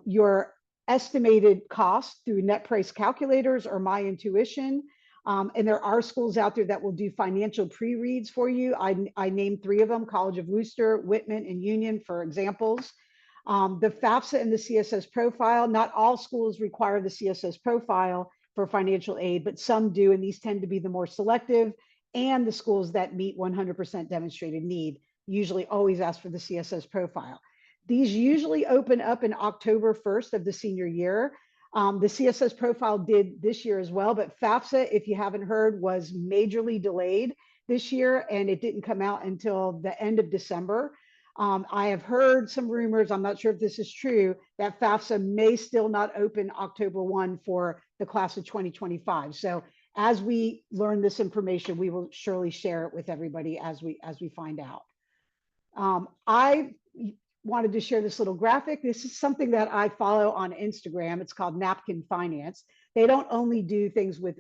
your estimated cost through net price calculators or My Intuition. And there are schools out there that will do financial pre-reads for you. I named 3 of them: College of Wooster, Whitman, and Union, for examples. The FAFSA and the CSS profile, not all schools require the CSS profile for financial aid, but some do, and these tend to be the more selective. And the schools that meet 100% demonstrated need usually always ask for the CSS profile. These usually open up in October 1st of the senior year. The CSS profile did this year as well, but FAFSA, if you haven't heard, was majorly delayed this year, and it didn't come out until the end of December. I have heard some rumors, I'm not sure if this is true, that FAFSA may still not open October 1 for the class of 2025. So as we learn this information, we will surely share it with everybody as we find out. I wanted to share this little graphic. This is something that I follow on Instagram. It's called Napkin Finance. They don't only do things with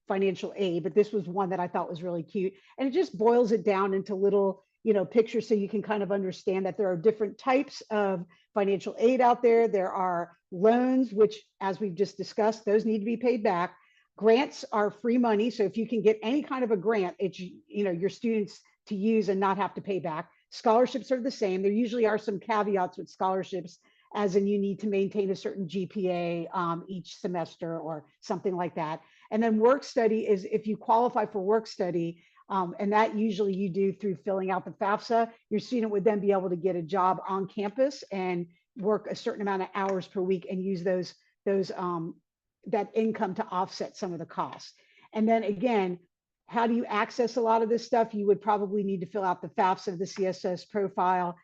financial aid, but this was one that I thought was really cute. And it just boils it down into little pictures, so you can kind of understand that there are different types of financial aid out there. There are loans, which, as we've just discussed, those need to be paid back. Grants are free money. So if you can get any kind of a grant, it's, your students to use and not have to pay back. Scholarships are the same. There usually are some caveats with scholarships, as in you need to maintain a certain GPA each semester or something like that. And then work study is if you qualify for work study, and that usually you do through filling out the FAFSA, your student would then be able to get a job on campus and work a certain amount of hours per week and use that income to offset some of the costs. And then again, how do you access a lot of this stuff? You would probably need to fill out the FAFSA, the CSS profile,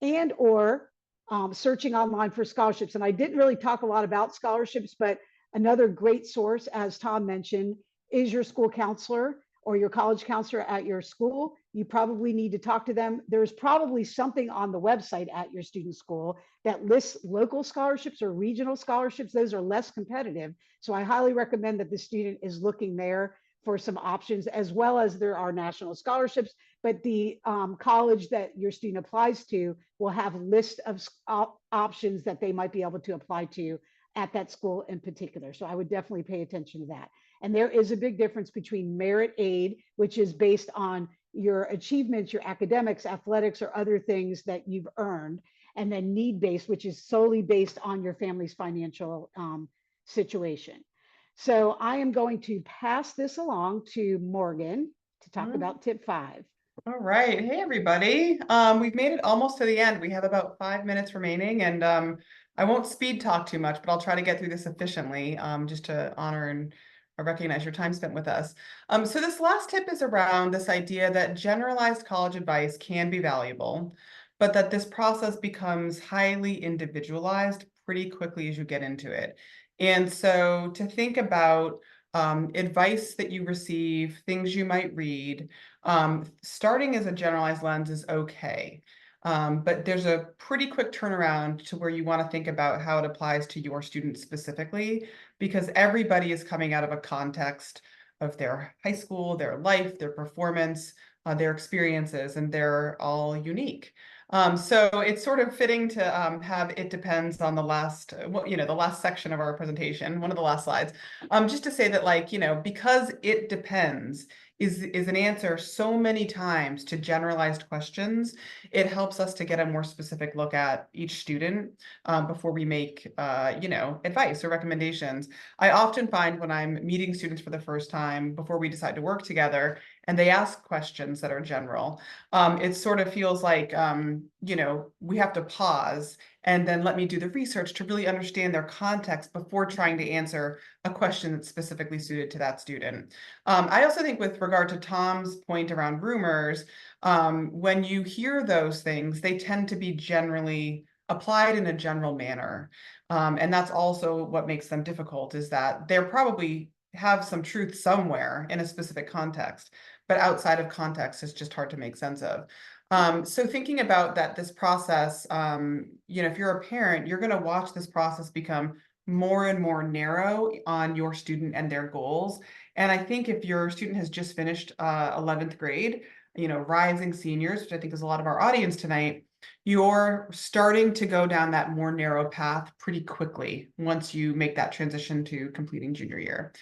and or searching online for scholarships. And I didn't really talk a lot about scholarships, but another great source, as Tom mentioned, is your school counselor or your college counselor at your school. You probably need to talk to them. There's probably something on the website at your student school that lists local scholarships or regional scholarships. Those are less competitive. So I highly recommend that the student is looking there for some options, as well as there are national scholarships, but the college that your student applies to will have a list of options that they might be able to apply to at that school in particular. So I would definitely pay attention to that. And there is a big difference between merit aid, which is based on your achievements, your academics, athletics, or other things that you've earned, and then need-based, which is solely based on your family's financial situation. So I am going to pass this along to Morgan to talk about tip 5. All right. Hey, everybody. We've made it almost to the end. We have about 5 minutes remaining, and I won't speed talk too much, but I'll try to get through this efficiently, just to honor and recognize your time spent with us. So this last tip is around this idea that generalized college advice can be valuable, but that this process becomes highly individualized pretty quickly as you get into it. And so to think about advice that you receive, things you might read, starting as a generalized lens is okay. But there's a pretty quick turnaround to where you want to think about how it applies to your students specifically, because everybody is coming out of a context of their high school, their life, their performance, their experiences, and they're all unique. So it's sort of fitting to have it depends on the last, the last section of our presentation, one of the last slides, just to say that, like, because it depends is an answer so many times to generalized questions, it helps us to get a more specific look at each student before we make, advice or recommendations. I often find when I'm meeting students for the first time before we decide to work together, and they ask questions that are general, it sort of feels like, we have to pause and then let me do the research to really understand their context before trying to answer a question that's specifically suited to that student. I also think with regard to Tom's point around rumors, when you hear those things, they tend to be generally applied in a general manner. And that's also what makes them difficult, is that they're probably have some truth somewhere in a specific context, but outside of context, it's just hard to make sense of. So thinking about that, this process, if you're a parent, you're going to watch this process become more and more narrow on your student and their goals. And I think if your student has just finished 11th grade, rising seniors, which I think is a lot of our audience tonight, you're starting to go down that more narrow path pretty quickly once you make that transition to completing junior year.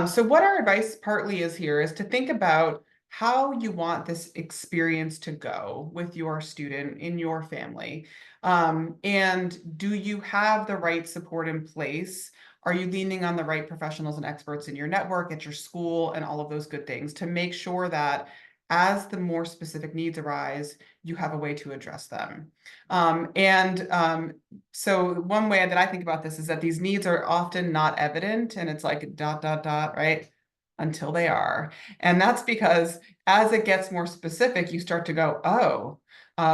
So what our advice partly is here is to think about how you want this experience to go with your student in your family. And do you have the right support in place? Are you leaning on the right professionals and experts in your network, at your school, and all of those good things to make sure that as the more specific needs arise, you have a way to address them. So one way that I think about this is that these needs are often not evident, and it's like ... right? Until they are. And that's because as it gets more specific, you start to go, oh,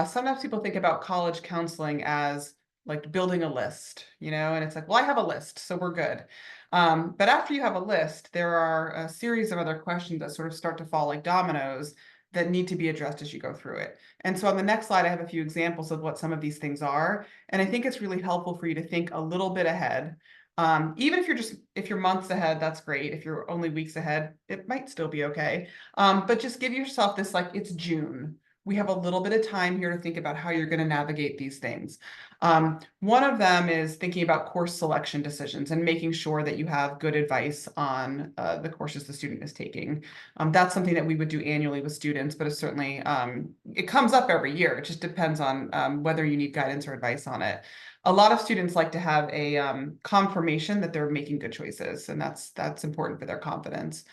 sometimes people think about college counseling as like building a list, and it's like, well, I have a list, so we're good. But after you have a list, there are a series of other questions that sort of start to fall like dominoes that need to be addressed as you go through it. And so on the next slide, I have a few examples of what some of these things are. And I think it's really helpful for you to think a little bit ahead. Even if you're months ahead, that's great. If you're only weeks ahead, it might still be okay. But just give yourself this, like, it's June. We have a little bit of time here to think about how you're going to navigate these things. One of them is thinking about course selection decisions and making sure that you have good advice on the courses the student is taking. That's something that we would do annually with students, but it's certainly, it comes up every year. It just depends on whether you need guidance or advice on it. A lot of students like to have a confirmation that they're making good choices, and that's important for their confidence.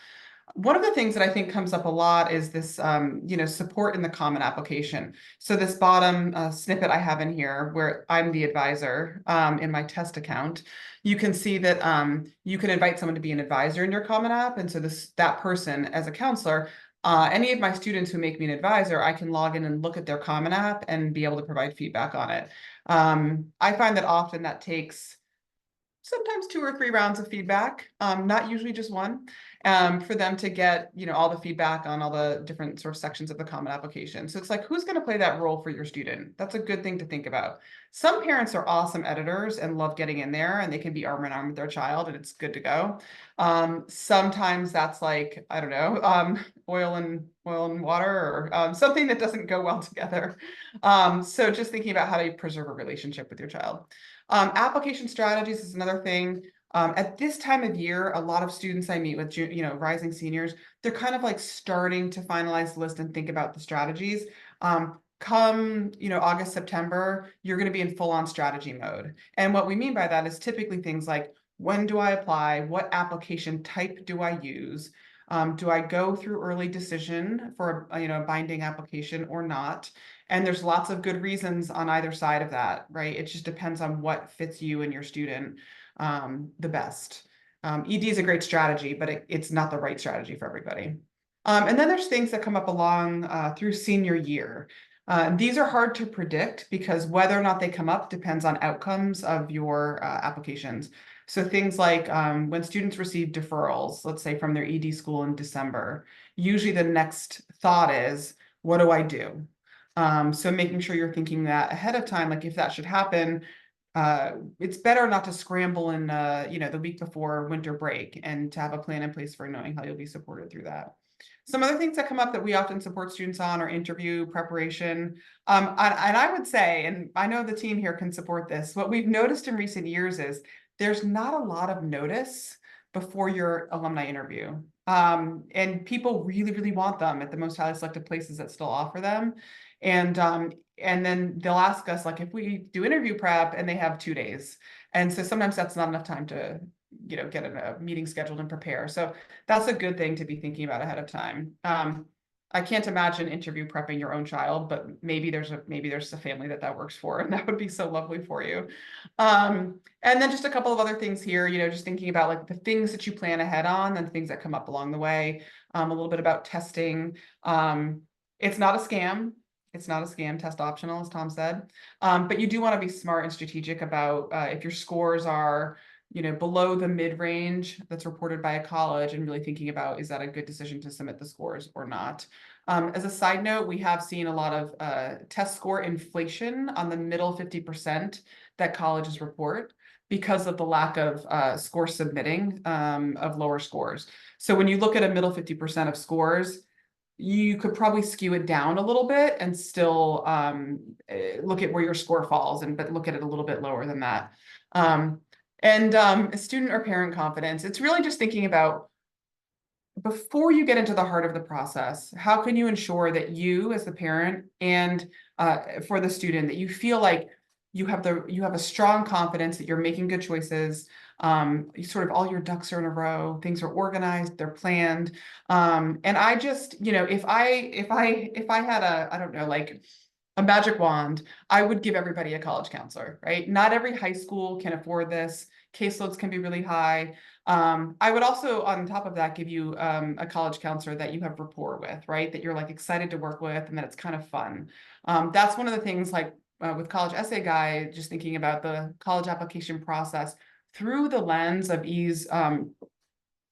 One of the things that I think comes up a lot is this, support in the Common Application. So this bottom snippet I have in here, where I'm the advisor in my test account, you can see that you can invite someone to be an advisor in your Common App. And so that person, as a counselor, any of my students who make me an advisor, I can log in and look at their Common App and be able to provide feedback on it. I find that often that takes sometimes 2 or 3 rounds of feedback, not usually just one, for them to get, all the feedback on all the different sort of sections of the Common Application. So it's like, who's going to play that role for your student? That's a good thing to think about. Some parents are awesome editors and love getting in there, and they can be arm in arm with their child, and it's good to go. Sometimes that's like, I don't know, oil and water, or something that doesn't go well together. So just thinking about how to preserve a relationship with your child. Application strategies is another thing. At this time of year, a lot of students I meet with, rising seniors, they're kind of like starting to finalize the list and think about the strategies. Come, August, September, you're going to be in full-on strategy mode. And what we mean by that is typically things like, when do I apply? What application type do I use? Do I go through early decision for a binding application or not? And there's lots of good reasons on either side of that, right? It just depends on what fits you and your student the best. ED is a great strategy, but it's not the right strategy for everybody. And then there's things that come up along through senior year. These are hard to predict because whether or not they come up depends on outcomes of your applications. So things like when students receive deferrals, let's say from their ED school in December, usually the next thought is, what do I do? So making sure you're thinking that ahead of time, like if that should happen, it's better not to scramble in, the week before winter break, and to have a plan in place for knowing how you'll be supported through that. Some other things that come up that we often support students on are interview preparation. And I would say, and I know the team here can support this, what we've noticed in recent years is there's not a lot of notice before your alumni interview. And people really, really want them at the most highly selected places that still offer them. And then they'll ask us, like, if we do interview prep, and they have 2 days. And so sometimes that's not enough time to, get a meeting scheduled and prepare. So that's a good thing to be thinking about ahead of time. I can't imagine interview prepping your own child, but maybe there's a family that works for, and that would be so lovely for you. And then just a couple of other things here, just thinking about like the things that you plan ahead on and things that come up along the way. A little bit about testing. It's not a scam. It's not a scam, test optional, as Tom said. But you do want to be smart and strategic about if your scores are, below the mid-range that's reported by a college, and really thinking about, is that a good decision to submit the scores or not? As a side note, we have seen a lot of test score inflation on the middle 50% that colleges report because of the lack of score submitting of lower scores. So when you look at a middle 50% of scores, you could probably skew it down a little bit and still look at where your score falls, but look at it a little bit lower than that. Student or parent confidence, it's really just thinking about, before you get into the heart of the process, how can you ensure that you as the parent and for the student, that you feel like you have a strong confidence that you're making good choices, you sort of all your ducks are in a row, things are organized, they're planned. And I just, if I had I don't know, like a magic wand, I would give everybody a college counselor, right? Not every high school can afford this. Caseloads can be really high. I would also, on top of that, give you a college counselor that you have rapport with, right? That you're like excited to work with and that it's kind of fun. That's one of the things, like with College Essay Guy, just thinking about the college application process through the lens of ease,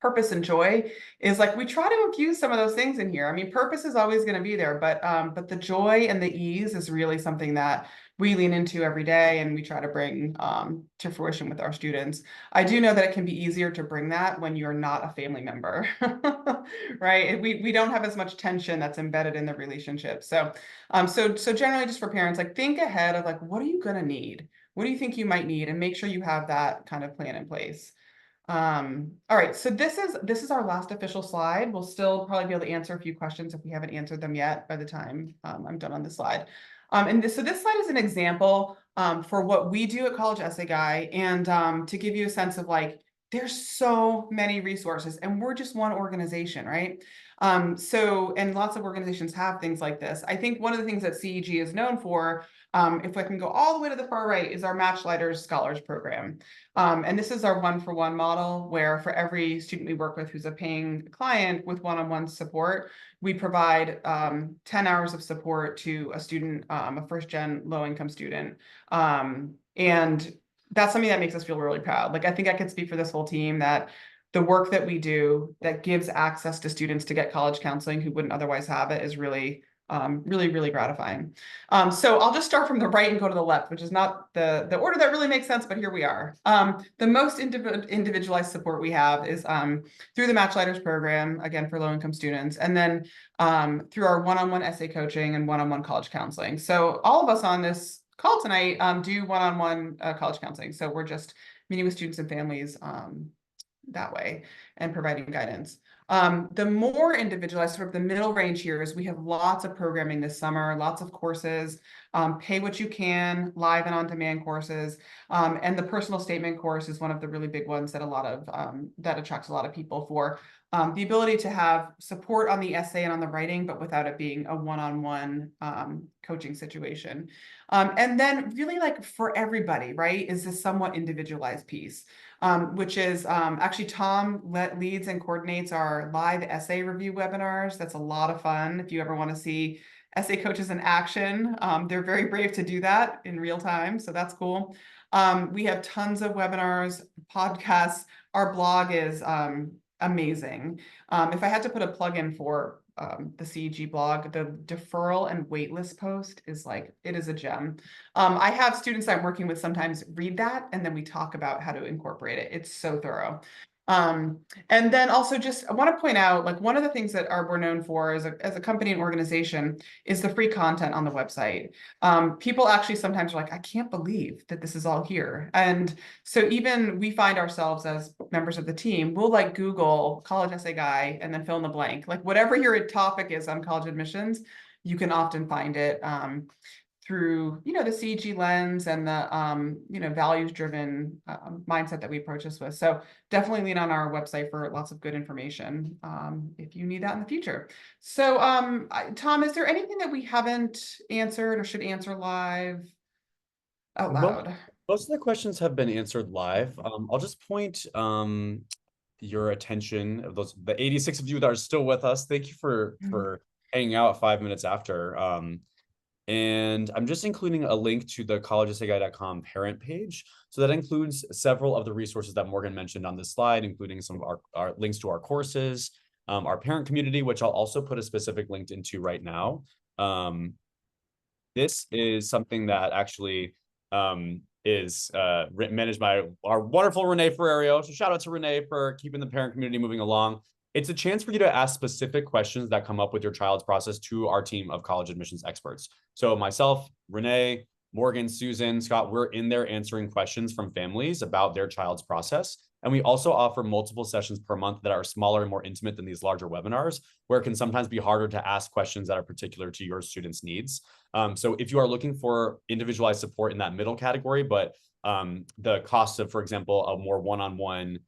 purpose, and joy, is like we try to infuse some of those things in here. I mean, purpose is always going to be there, but the joy and the ease is really something that we lean into every day, and we try to bring to fruition with our students. I do know that it can be easier to bring that when you're not a family member, right? We don't have as much tension that's embedded in the relationship. So generally, just for parents, like, think ahead of like, what are you going to need? What do you think you might need? And make sure you have that kind of plan in place. All right, so this is our last official slide. We'll still probably be able to answer a few questions if we haven't answered them yet by the time I'm done on this slide. So this slide is an example for what we do at College Essay Guy, and to give you a sense of, like, there's so many resources, and we're just one organization, right? And lots of organizations have things like this. I think one of the things that CEG is known for, if I can go all the way to the far right, is our Match Lighters Scholars Program. And this is our one-for-one model, where for every student we work with who's a paying client with one-on-one support, we provide 10 hours of support to a student, a first-gen low-income student. And that's something that makes us feel really proud. Like, I think I could speak for this whole team that the work that we do that gives access to students to get college counseling who wouldn't otherwise have it is really really gratifying. So I'll just start from the right and go to the left, which is not the order that really makes sense, but here we are. The most individualized support we have is through the Match Lighters program, again, for low-income students, and then through our one-on-one essay coaching and one-on-one college counseling. So all of us on this call tonight do one-on-one college counseling. So we're just meeting with students and families that way and providing guidance. The more individualized, sort of the middle range here, is we have lots of programming this summer, lots of courses, pay what you can, live and on-demand courses. And the personal statement course is one of the really big ones that that attracts a lot of people for the ability to have support on the essay and on the writing, but without it being a one-on-one coaching situation. And then really, like, for everybody, right, is this somewhat individualized piece. Which is actually Tom leads and coordinates our live essay review webinars. That's a lot of fun. If you ever want to see essay coaches in action, they're very brave to do that in real time. So that's cool. We have tons of webinars, podcasts. Our blog is amazing. If I had to put a plug in for the CEG blog, the deferral and waitlist post is like, it is a gem. I have students I'm working with sometimes read that, and then we talk about how to incorporate it. It's so thorough. And then also, just I want to point out, like, one of the things that we're known for as a company and organization is the free content on the website. People actually sometimes are like, I can't believe that this is all here. And so even we find ourselves as members of the team, we'll like Google College Essay Guy and then fill in the blank. Like, whatever your topic is on college admissions, you can often find it through, the CEG lens and the, values-driven mindset that we approach this with. So definitely lean on our website for lots of good information if you need that in the future. So Tom, is there anything that we haven't answered or should answer live out loud? Most of the questions have been answered live. I'll just point your attention of the 86 of you that are still with us. Thank you for hanging out 5 minutes after. And I'm just including a link to the collegeessaguy.com parent page. So that includes several of the resources that Morgan mentioned on this slide, including some of our links to our courses, our parent community, which I'll also put a specific link into right now. This is something that actually is managed by our wonderful Renee Ferrario. So shout out to Renee for keeping the parent community moving along. It's a chance for you to ask specific questions that come up with your child's process to our team of college admissions experts. So myself, Renee, Morgan, Susan, Scott, we're in there answering questions from families about their child's process. And we also offer multiple sessions per month that are smaller and more intimate than these larger webinars, where it can sometimes be harder to ask questions that are particular to your students' needs. So if you are looking for individualized support in that middle category, but the cost of, for example, a more one-on-one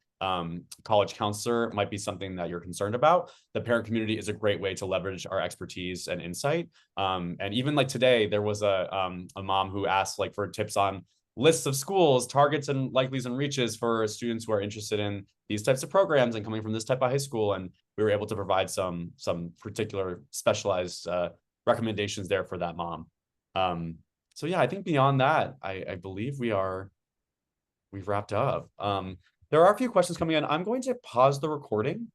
college counselor might be something that you're concerned about, the parent community is a great way to leverage our expertise and insight. And even like today, there was a mom who asked like for tips on lists of schools, targets and likelies and reaches for students who are interested in these types of programs and coming from this type of high school. And we were able to provide some particular specialized recommendations there for that mom. So yeah, I think beyond that, I believe we've wrapped up. There are a few questions coming in. I'm going to pause the recording